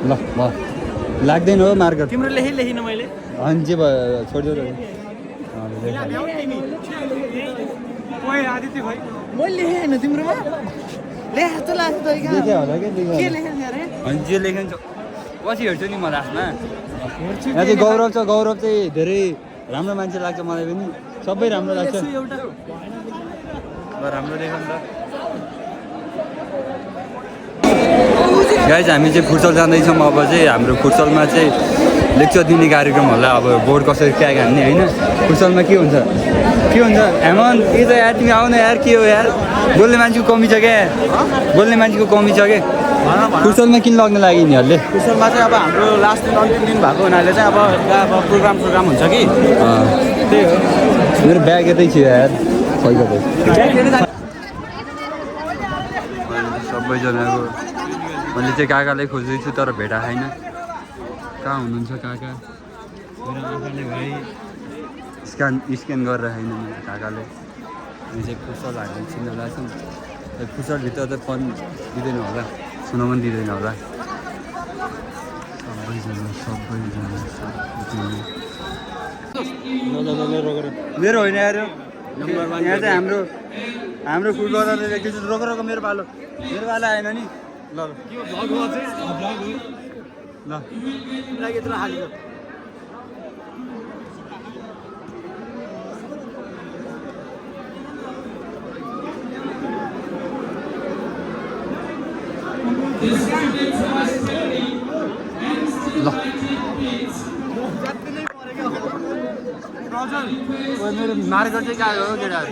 Speaker 1: ल लाग्दैन हो मार्कर
Speaker 4: तिम्रो लेखिन मैले
Speaker 1: अनि जे भयो छोडिदेऊ
Speaker 4: आदित्य भाइ
Speaker 3: मैले लेखेँ होइन तिम्रोमा लेख जस्तो लाग्छ त
Speaker 1: लेखे होला
Speaker 3: के लेखेँ अरे
Speaker 1: अनि जे लेखिन्छ पछि हेर्छु नि म लास्टमा यहाँ चाहिँ गौरव छ गौरव चाहिँ धेरै राम्रो मान्छे लाग्छ मलाई पनि सबै राम्रो लाग्छ राम्रो लेख नि त गाइज हामी चाहिँ फुटसल जाँदैछौँ अब चाहिँ हाम्रो फुटसलमा चाहिँ लेक्चर दिने कार्यक्रम होला अब बोर्ड कसरी क्याक हान्ने होइन फुटसलमा के हुन्छ हेमन्त के छ यार तिमी आउन यार के हो यार बोल्ने मान्छेको कमी छ क्या बोल्ने मान्छेको कमी छ क्या फुटसलमा किन लग्न लाग्यो यिनीहरूले
Speaker 2: फुटसलमा चाहिँ अब हाम्रो लास्ट दिन अन्तिम दिन भएको हुनाले चाहिँ अब प्रोग्राम हुन्छ कि
Speaker 1: त्यही हो मेरो ब्याग यतै थियो यार सबैजनाको मैले चाहिँ काकालाई खोज्दैछु तर भेटा छैन कहाँ हुनुहुन्छ काका मेरो आँखाले भाइ स्क्यान गरेर छैन मेरो काकाले अनि चाहिँ फुटसल हाल्ने चिन्न लाग्छ फुटसलभित्र त फन दिँदैन होला सुन पनि दिँदैन होला मेरो होइन यार यहाँ चाहिँ हाम्रो फुटबलरले लेख्दैछ रोक मेरो पालो आएन नि ल मेरो मार्कर चाहिँ कहाँ हो केटाहरू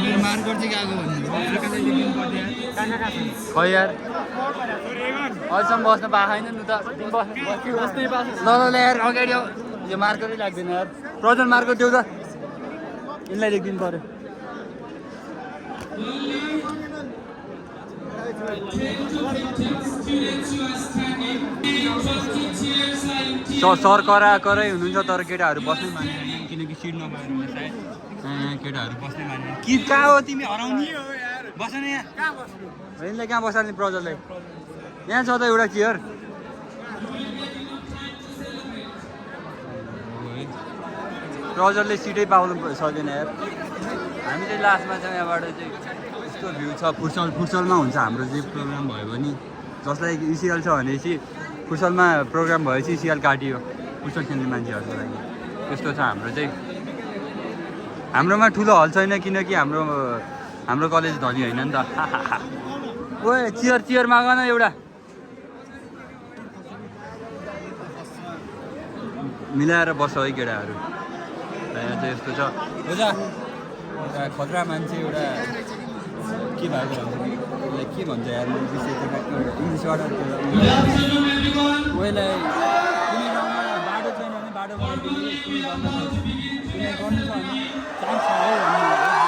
Speaker 1: मेरो मार्कर चाहिँ गएको खै यार अहिलेसम्म बस्न पाएको छैन नि त ल यार अगाडि आऊ यो मार्करै लाग्दैन यार प्रजन मार्कर देऊ त यिनलाई लेखिदिनु पऱ्यो सर कराई हुनुहुन्छ तर केटाहरू बस्नै मान्दैन किनकि सिट नपाएर होला सायद केटाहरू बस्नै मान्दैन कि कहाँ हो तिमी हराउने बस न यहाँ यिनलाई कहाँ बसाल्ने प्रजललाई यहाँ छ त एउटा चेयर प्रजलले सिटै पाउनु सक्दैन यार हामी चाहिँ लास्टमा चाहिँ यहाँबाट चाहिँ यस्तो भ्यू छ फुटसलमा हुन्छ हाम्रो चाहिँ प्रोग्राम भयो भने जसलाई इसिएल छ भनेपछि फुटसलमा प्रोग्राम भएपछि इसिएल काटियो फुटसल खेल्ने मान्छेहरूको लागि त्यस्तो छ हाम्रो चाहिँ हाम्रोमा ठुलो हल छैन किनकि हाम्रो कलेज धनी होइन नि त ओ चियर माग न एउटा मिलाएर बस्छ है केटाहरू यहाँ चाहिँ यस्तो छ एउटा खतरा मान्छे एउटा के भएको भन्छ के भन्छ यार विषय इङ्ग्लिसबाट कोहीलाई कुनै ठाउँमा बाटो छैन भने बाटो बनाइदिने कुनै ठाउँमा कुनै गर्नु छ भने चान्स छ है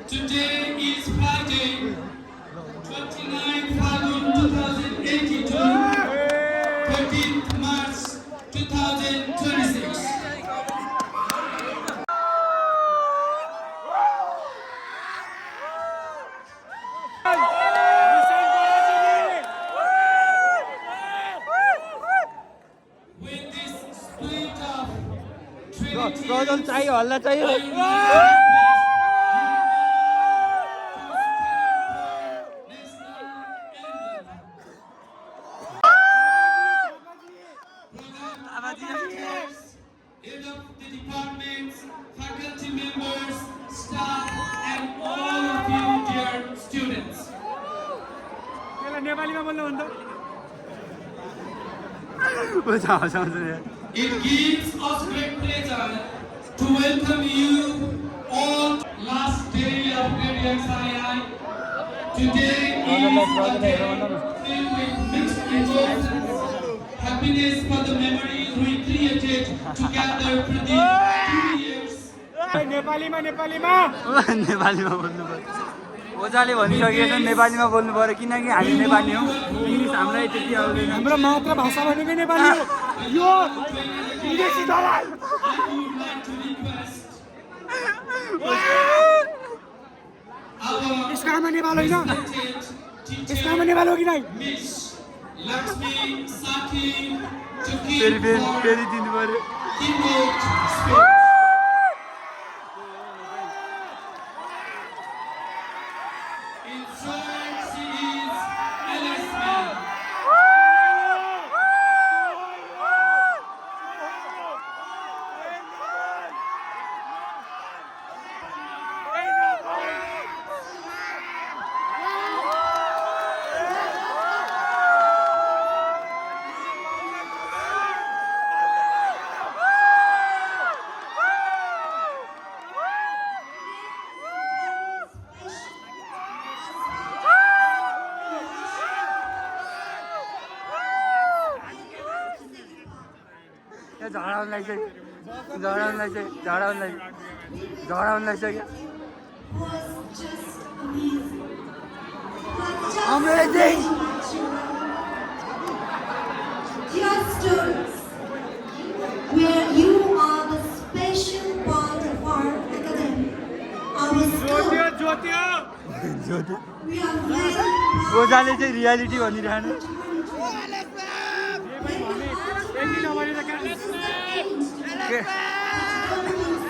Speaker 12: Today is Friday, 29 February 2082, 13th March 2026.
Speaker 1: गजल चाहियो हल्ला चाहियो
Speaker 12: Head of the departments, faculty members, staff, and all of you dear students. It gives us great pleasure to welcome you all last day of Grade XII. Today is a day filled with mixed emotions, happiness for the memories we created together for these 2 years.
Speaker 10: नेपालीमा
Speaker 1: नेपालीमा बोल्नु पर्यो ओजाले भनिसकेको छ नेपालीमा बोल्नु पर्यो किनकि हामी नेपाली हौ इङ्ग्लिस हामीलाई त्यति आउँदैन
Speaker 10: हाम्रो मातृभाषा भनेकै नेपाली हो यो विदेशी दलाल यसको आमा नेपाल होइन यसको आमा नेपाल हो कि नै
Speaker 1: फेरि दिनु पर्यो झडाउन लागिसक्यो हाम्रो देश
Speaker 13: Dear students, where you are the special part of our academy, our school, we are very proud
Speaker 1: ओजाले चाहिँ रियालिटी भनिरहनु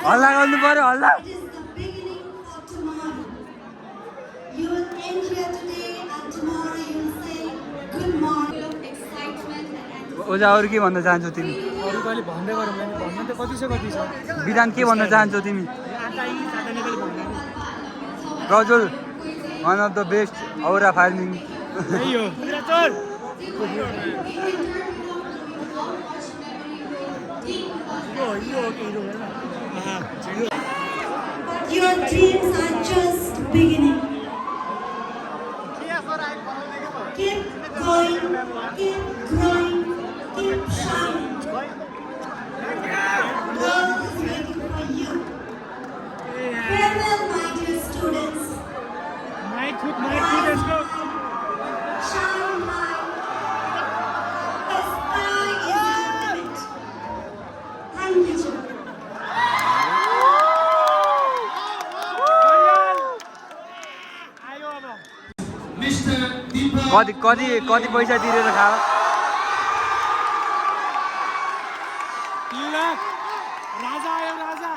Speaker 1: हल्ला गर्नु पर्यो हल्ला
Speaker 13: It is the beginning for tomorrow. You will end here today and tomorrow you will say good morning. Excitement and
Speaker 1: ओजा अरू के भन्न चाहन्छौ तिमी
Speaker 10: अरू कहिले भन्दै गरौँ भने भन्न त कति छ
Speaker 1: विधान के भन्न चाहन्छौ तिमी गजल one of the best aura farming
Speaker 13: your dreams are just beginning. Keep going, keep growing, keep shining. World is waiting for you. Farewell, my dear students. Shine bright. The sky is your limit. Thank you, children.
Speaker 12: Mr. Deepak.
Speaker 1: कति पैसा तिरेर खाऊ
Speaker 10: 3 लाख राजा आयो राजा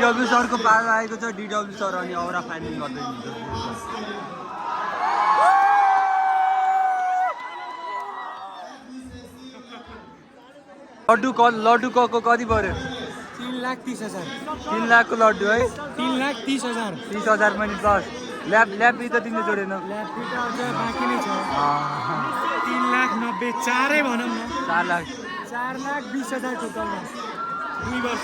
Speaker 1: डिडब्ल्यू सरको पालो आएको छ डिडब्ल्यू sir अनि औरा फाइनल गर्दै लड्डुको कति पर्यो?
Speaker 10: 3,30,000
Speaker 1: 3 लाखको लड्डु है?
Speaker 10: 3,30,000
Speaker 1: 30,000 पनि प्लस ल्याब फी त तिमीले जोडेन?
Speaker 10: ल्याब फी त अझ बाँकी नै छ। 3,90,000 चारै भनौँ न।
Speaker 1: 4 लाख
Speaker 10: 4,20,000 टोटलमा 2 वर्ष।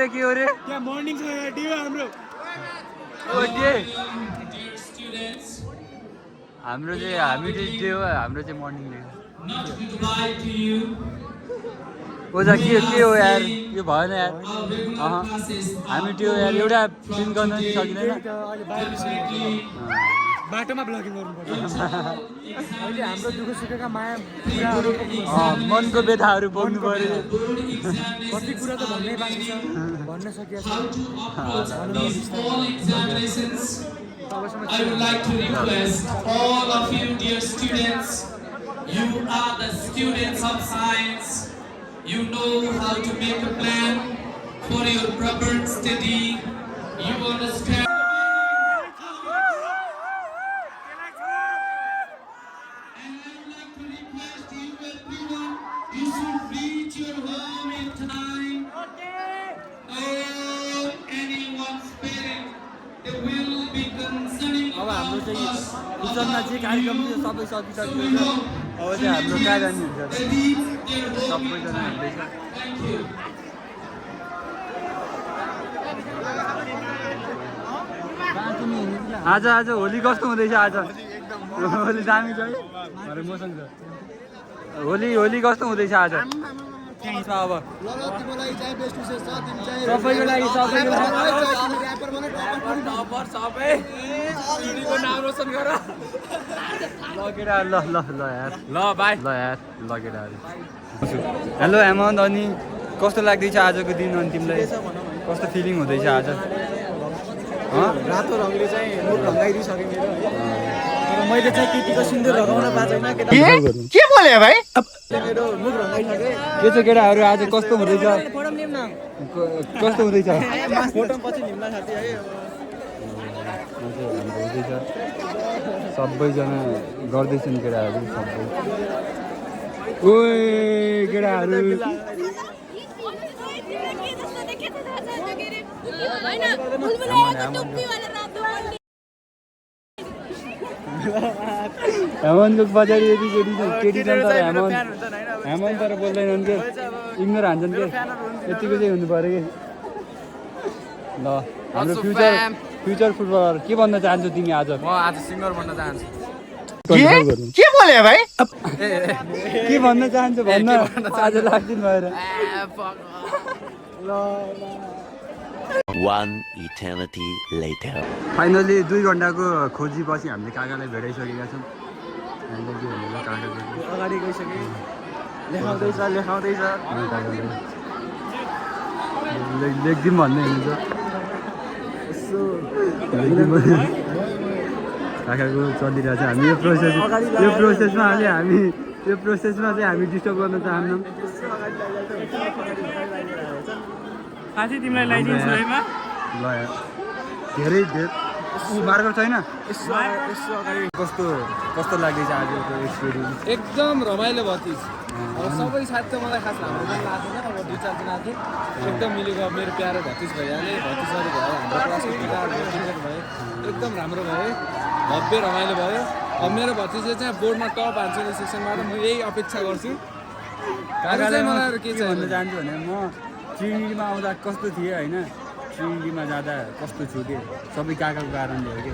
Speaker 1: के हो रे
Speaker 10: त्यहाँ मर्निङ छ डियो हाम्रो।
Speaker 1: हाम्रो चाहिँ डे हो, हाम्रो चाहिँ मर्निङ डे ओजा के हो यार, यो भएन यार। हामी त्यो यार एउटा फिल्म गर्न सकिँदैन।
Speaker 10: बाटोमा ब्लगिङ गर्नुपर्छ। अहिले हाम्रो दुःख सुखका माया
Speaker 1: मनको व्यथाहरू बोक्नु पर्यो।
Speaker 10: कति कुरा त भन्नै बाँकी छ, भन्न सकिएको छ।
Speaker 12: I would like to request all of you dear students, you are the students of science. You know how to make a plan for your proper study. You understand.
Speaker 1: अब हाम्रो चाहिँ किचनमा चाहिँ कार्यक्रम सबै सकिसक्यो। अब चाहिँ हाम्रो कहाँ जाने हुन्छ सबैजना हिँड्दैछ। आज होली कस्तो हुँदैछ? आज होली दामी छ है मसँग छ। होली कस्तो हुँदैछ आज? अब सबैको लागि नाम रोशन गर लगेर ल यार लगेर। हेलो हेमन्त, अनि कस्तो लाग्दैछ आजको दिन? अनि तिमीलाई कस्तो फिलिङ हुँदैछ आज?
Speaker 2: रातो रङले चाहिँ मुख रङ्गाइदिइसक्यो मेरो है। तर मैले चाहिँ केटीको सिन्दुर लगाउन पाएन।
Speaker 4: के बोले भाइ?
Speaker 2: मेरो मुख रङ्गाइसके।
Speaker 1: के छ केटाहरू, आज कस्तो हुँदैछ? कस्तो हुँदैछ?
Speaker 2: फोटो पछि निम्ला साथी है।
Speaker 1: सबैजना गर्दैछन् केटाहरू सबै। ओए केटाहरू हेमन्तको पछाडि यति केटी छन् तर हेमन्त तर बोल्दैनन् के, इग्नोर हान्छन् के। यतिको चाहिँ हुनु पऱ्यो कि। ल हाम्रो फ्युचर फुटबलर के भन्न चाहन्छौ तिमी आज?
Speaker 9: म आज सिङ्गर बन्न चाहन्छु।
Speaker 4: के बोले भाइ?
Speaker 1: के भन्न चाहन्छु भन्न आज लाग्दिन भएर।
Speaker 14: One eternity later.
Speaker 1: फाइनली 2 घन्टाको खोजीपछि हामीले काकालाई भेटाइसकेका छौँ।
Speaker 2: अगाडि गइसके लेखाउँदैछ
Speaker 1: लेखिदिउँ भन्दै हुनुहुन्छ। काकाको चलिरहेको छ। हामी यो प्रोसेसमा चाहिँ हामी डिस्टर्ब गर्न चाहन्नौँ।
Speaker 10: साथी तिमीलाई लगाइदिन्छु है मा?
Speaker 1: ल धेरै मार्कर छैन। कस्तो लाग्दैछ आजको एक्सपिरियन्स?
Speaker 9: एकदम रमाइलो भयो। सबै साथी त मलाई खास हाम्रो पनि लाग्दैन, अब 2-4 जना थियो एकदम मिलेको। मेरो प्यारो भतिज भइहाले, भतिजहरू भयो, हाम्रो क्लासको गिटार भयो, क्रिकेट भयो, एकदम राम्रो भयो, भव्य रमाइलो भयो। अब मेरो भतिजले चाहिँ बोर्डमा टप हान्छ यो सेक्सनमा, म यही अपेक्षा गर्छु।
Speaker 1: काकालाई म के भन्न चाहन्छु भने म ट्रिनिटीमा आउँदा कस्तो थिएँ होइन ट्रिनिटीमा जाँदा कस्तो छु कि सबै काकाको कारणले हो कि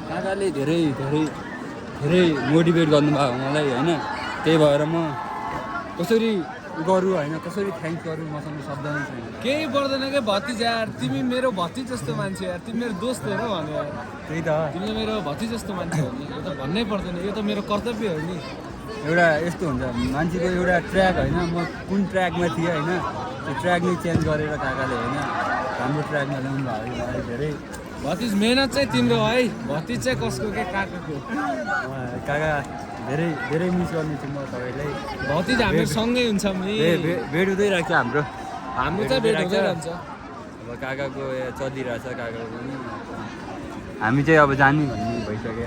Speaker 1: काकाले धेरै धेरै धेरै मोटिभेट गर्नुभयो मलाई होइन त्यही भएर म कसरी गरौँ होइन कसरी थ्याङ्क्स गरौँ मसँग शब्द नै छैन
Speaker 15: केही पर्दैन क्या भतिजा यार तिमी मेरो भति जस्तो मान्छे यार तिमी मेरो दोस्त हो र भने यार
Speaker 1: त्यही त
Speaker 15: तिमीले मेरो भति जस्तो मान्छे हो नि यो त भन्नै पर्दैन यो त मेरो कर्तव्य हो नि
Speaker 1: एउटा यस्तो हुन्छ मान्छेको एउटा ट्र्याक होइन म कुन ट्र्याकमा थिएँ होइन त्यो ट्र्याक नै चेन्ज गरेर काकाले होइन राम्रो ट्र्याकमा ल्याउनु भयो मलाई धेरै
Speaker 15: भतिज मेहनत चाहिँ तिम्रो है भतिज चाहिँ कसको के काकाको
Speaker 1: काका धेरै धेरै मिस गर्नेछु म तपाईँलाई
Speaker 15: भतिज हामी सँगै हुन्छौँ नि
Speaker 1: भेट हुँदै राख्छ हाम्रो
Speaker 15: चाहिँ भेट हुँदै रहन्छ
Speaker 1: अब काकाको चलिरहेछ काकाको पनि हामी चाहिँ अब जाने भन्ने भइसक्यो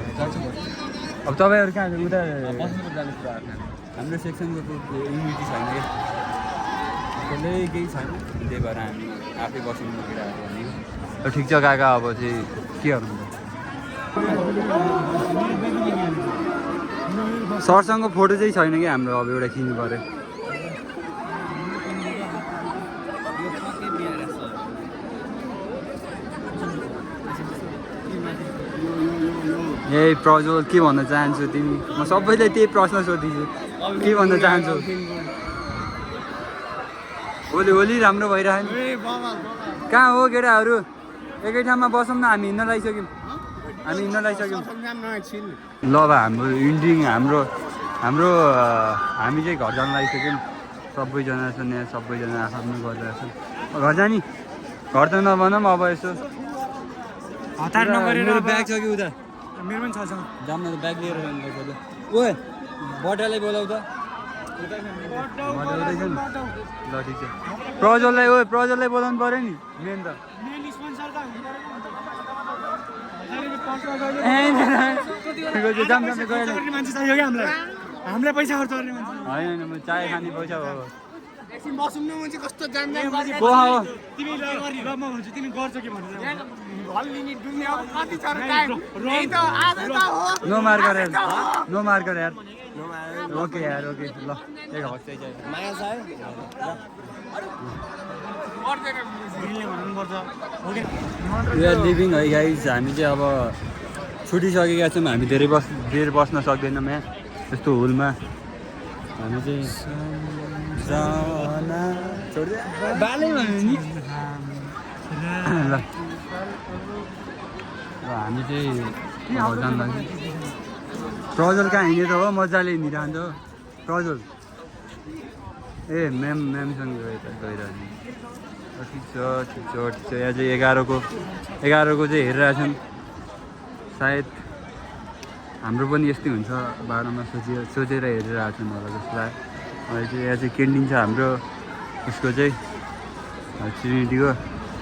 Speaker 1: अब तपाईँहरू कहाँ उता हाम्रो सेक्सनको युनिटी छैन क्या कसैले केही छैन त्यही भएर हामी आफै बस्नु केटाहरू भने ठिक छ काका अब चाहिँ के गर्नु सरसँग फोटो चाहिँ छैन कि हाम्रो अब एउटा किन्नु पऱ्यो ए प्रज्वल के भन्न चाहन्छु तिमी म सबैलाई त्यही प्रश्न सोधिन्छु के भन्न चाहन्छु होली होली राम्रो भइरहेको नि कहाँ हो केटाहरू एकै ठाउँमा बसौँ न हामी हिँड्न लागिसक्यौँ ल अब हाम्रो इन्डिङ हाम्रो हामी चाहिँ घर जान लागिसक्यौँ सबैजना छन् यहाँ सबैजना आफ्नो गरिरहेको छन् घर जाने घर त नभनौँ अब यसो
Speaker 10: हतार नगरेर
Speaker 1: मेरो ब्याग छ कि उता
Speaker 10: मेरो पनि छ
Speaker 1: जाऊँ न त ब्याग लिएर जानुपर्छ ल ओए बटालाई बोलाउ त बटाउँदैछ नि ल ठिक छ प्रज्वललाई बोलाउनु पऱ्यो नि मेन त
Speaker 10: हामीलाई पैसा खर्च गर्ने मान्छे
Speaker 1: होइन म चाय खाने पैसा हो
Speaker 2: एकछिन बसौँ न म चाहिँ कस्तो जान्दैन
Speaker 10: तिमी ल म भन्छु तिमी गर्छ के भन्नु
Speaker 2: कति छ टाइम
Speaker 1: नो मार गर यार ओके यार ओके ल एक हप्ता चाहिँ
Speaker 2: माया छ
Speaker 1: वी आर लिभिङ है गाइज हामी चाहिँ अब छुटिसकेका छौँ हामी धेरै बस्न सक्दैनौँ यहाँ त्यस्तो होलमा हामी चाहिँ बालै भन्यो नि ल हामी चाहिँ जान लाग्यो प्रज्वल कहाँ हिँड्यो त हो मजाले हिँडिरहन्छ हो प्रज्वल ए म्यामसँग गइरहने ठिक छ यहाँ चाहिँ एघारको चाहिँ हेरिरहेछन् सायद हाम्रो पनि यस्तै हुन्छ 12मा सोचेर हेरिरहेछन् होला जस्तो लाग्यो अहिले चाहिँ यहाँ चाहिँ क्यान्टिन छ हाम्रो उसको चाहिँ ट्रिनिटीको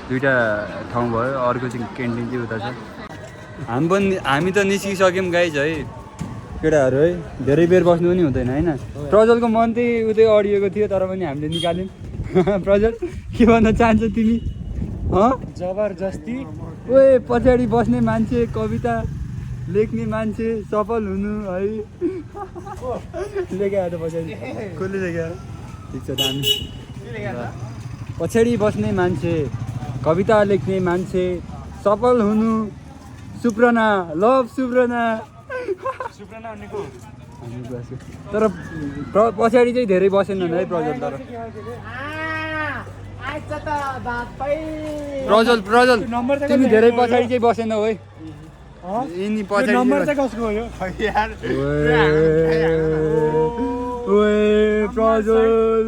Speaker 1: दुईवटा ठाउँ भयो अर्को चाहिँ क्यान्टिन चाहिँ उता छ हामी त निस्किसक्यौँ गाइज है केटाहरू है धेरै बेर बस्नु पनि हुँदैन होइन प्रज्वलको मन चाहिँ उतै अडिएको थियो तर पनि हामीले निकाल्यौँ प्रज्वल के भन्न चाहन्छौ तिमी
Speaker 10: जबरजस्ती
Speaker 1: ओए पछाडि बस्ने मान्छे कविता लेख्ने मान्छे सफल हुनु है लेख्या त पछाडि कसले लेख्या ठिक छ दामी पछाडि बस्ने मान्छे कविता लेख्ने मान्छे सफल हुनु सुप्रना लभ सुप्रना तर पछाडि चाहिँ धेरै बसेनन् है प्रज्वल तर प्रज्वल तिमी धेरै पछाडि चाहिँ बसेनौ है यिनी पछाडि
Speaker 10: नम्बर चाहिँ कसको हो यो
Speaker 1: ओए प्रज्वल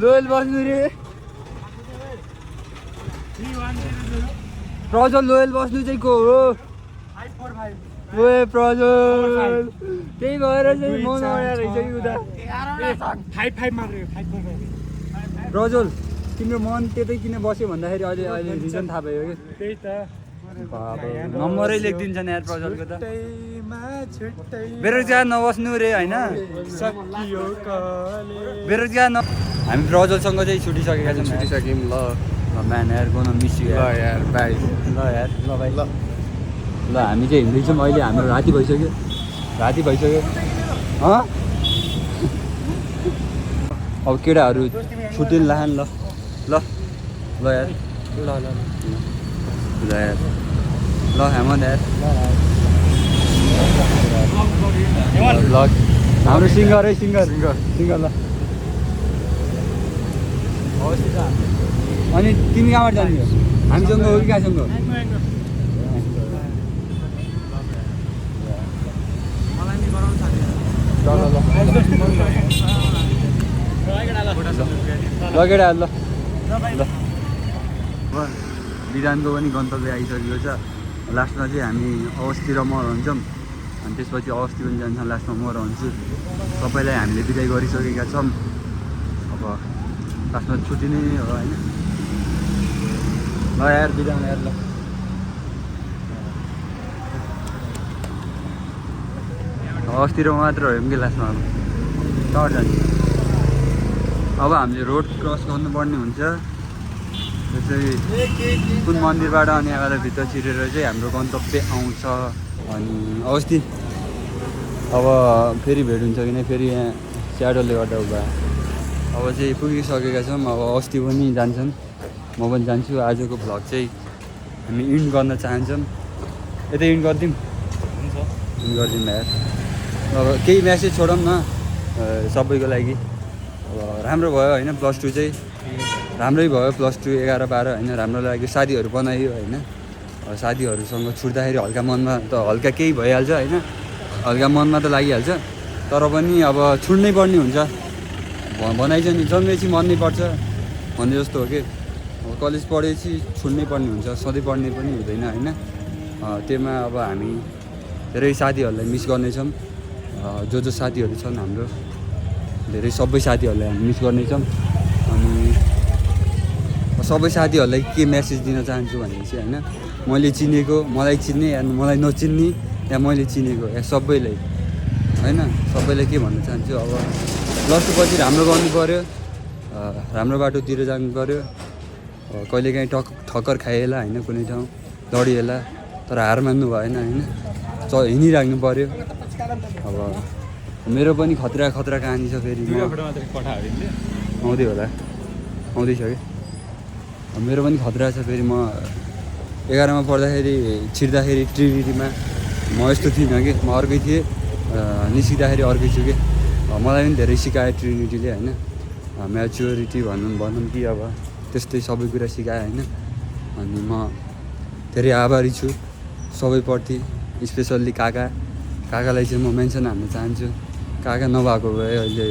Speaker 1: लोयल बस्नु रे प्रज्वल लोयल बस्नु चाहिँ को हो ओए प्रज्वल त्यही भएर चाहिँ म नआएर रहेछ कि उता
Speaker 10: 5 मात्रै 5
Speaker 1: प्रज्वल तिम्रो मन त्यतै किन बस्यो भन्दाखेरि अहिले रिजन थाहा भयो कि
Speaker 10: त्यही त
Speaker 1: नम्बरै लेखिदिन्छन् यार प्रज्वलको त बेरोजगार नबस्नु रे होइन बेरोजगार हामी प्रज्वलसँग चाहिँ छुटिसकेका छौँ
Speaker 9: छुटिसक्यौँ ल
Speaker 1: म्यान यार गोन मिस यु
Speaker 9: ल यार बाई
Speaker 1: ल यार ल भाइ ल ल हामी चाहिँ हिँड्दैछौँ अहिले हाम्रो राति भइसक्यो अब केटाहरू छुट्टिन लाहान ल यार ल यार ल हेमन्त यार ब्लग हाम्रो सिङ्गर ल अनि तिमी कहाँबाट जाने हो हामीसँग हो कि कहाँसँग ल केटा ल विधानको पनि गन्तव्य आइसकेको छ लास्टमा चाहिँ हामी अवस्थी र म रहन्छौँ अनि त्यसपछि अवस्थी पनि जान्छ लास्टमा म रहन्छु सबैलाई हामीले बिदाई गरिसकेका छौँ अब लास्टमा छुट्टी नै हो होइन ल यार बिदा यार ल अस्ति र मात्र हो कि लास्टमा अब कहाँ जान्छ अब हामीले रोड क्रस गर्नुपर्ने हुन्छ त्यसरी कुन मन्दिरबाट अनि आएर भित्र छिरेर चाहिँ हाम्रो गन्तव्य आउँछ अनि अस्ति अब फेरि भेट हुन्छ कि नै फेरि यहाँ स्याडोले गर्दा उभा अब चाहिँ पुगिसकेका छौँ अब अस्ति पनि जान्छन् म पनि जान्छु आजको भ्लग चाहिँ हामी इन्ड गर्न चाहन्छौँ यतै इन्ड गरिदिउँ हुन्छ इन्ड गरिदिउँ यार अब केही म्यासेज छोडौँ न सबैको लागि अब राम्रो भयो होइन +2 चाहिँ राम्रै भयो +2 11 12 होइन राम्रो लाग्यो साथीहरू बनायो होइन साथीहरूसँग छुट्दाखेरि हल्का मनमा त हल्का केही भइहाल्छ होइन हल्का मनमा त लागिहाल्छ तर पनि अब छुट्नै पर्ने हुन्छ भनाइछ नि जन्मेपछि मर्नै पर्छ भन्ने जस्तो हो कि अब कलेज पढेपछि छुट्नै पर्ने हुन्छ सधैँ पढ्ने पनि हुँदैन होइन त्योमा अब हामी धेरै साथीहरूलाई मिस गर्नेछौँ जो साथीहरू छन् हाम्रो धेरै सबै साथीहरूलाई हामी मिस गर्नेछौँ अनि सबै साथीहरूलाई के मेसेज दिन चाहन्छु भने चाहिँ होइन मैले चिनेको मलाई चिन्ने या मलाई नचिन्ने या मैले चिनेको या सबैलाई होइन सबैलाई के भन्न चाहन्छु अब +2 पछि राम्रो गर्नु पऱ्यो राम्रो बाटोतिर जानु पऱ्यो कहिलेकाहीँ ठक्कर खाइएला होइन कुनै ठाउँ लडिएला तर हार मान्नु भएन होइन हिँडिराख्नु पऱ्यो अब मेरो पनि खतरा कहानी छ फेरि आउँदै होला आउँदैछ कि मेरो पनि खतरा छ फेरि म 11मा पढ्दाखेरि छिर्दाखेरि ट्रिनिटीमा म यस्तो थिइनँ कि म अर्कै थिएँ निस्किँदाखेरि अर्कै छु कि मलाई पनि धेरै सिकायो ट्रिनिटीले होइन म्याच्योरिटी भनौँ कि अब त्यस्तै सबै कुरा सिकायो होइन अनि म धेरै आभारी छु सबैप्रति स्पेसल्ली काकालाई चाहिँ म मेन्सन हान्न चाहन्छु काका नभएको भए अहिले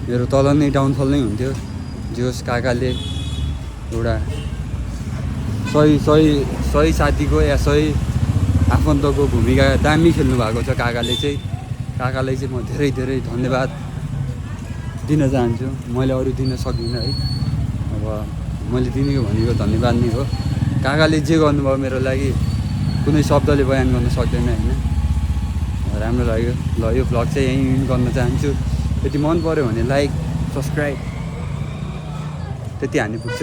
Speaker 1: मेरो तल नै डाउनफल नै हुन्थ्यो जे होस् काकाले एउटा सही साथीको या सही आफन्तको भूमिका दामी खेल्नु भएको छ काकालाई चाहिँ म धेरै धन्यवाद दिन चाहन्छु मैले अरू दिन सक्दिनँ है अब मैले दिनेको भनेको धन्यवाद नै हो काकाले जे गर्नुभयो मेरो लागि कुनै शब्दले बयान गर्न सक्दैन होइन राम्रो लाग्यो ल यो भ्लग चाहिँ यहीँ इन्ड गर्न चाहन्छु यदि मन पऱ्यो भने लाइक सब्सक्राइब त्यति हान्नु पुग्छ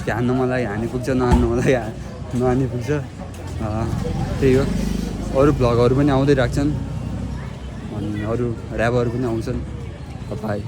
Speaker 1: कि हान्नु मलाई हानि पुग्छ नहान्नु मलाई नहानी पुग्छ त्यही हो अरू भ्लगहरू पनि आउँदै राख्छन् अनि अरू ऱ्यापहरू पनि आउँछन् बाई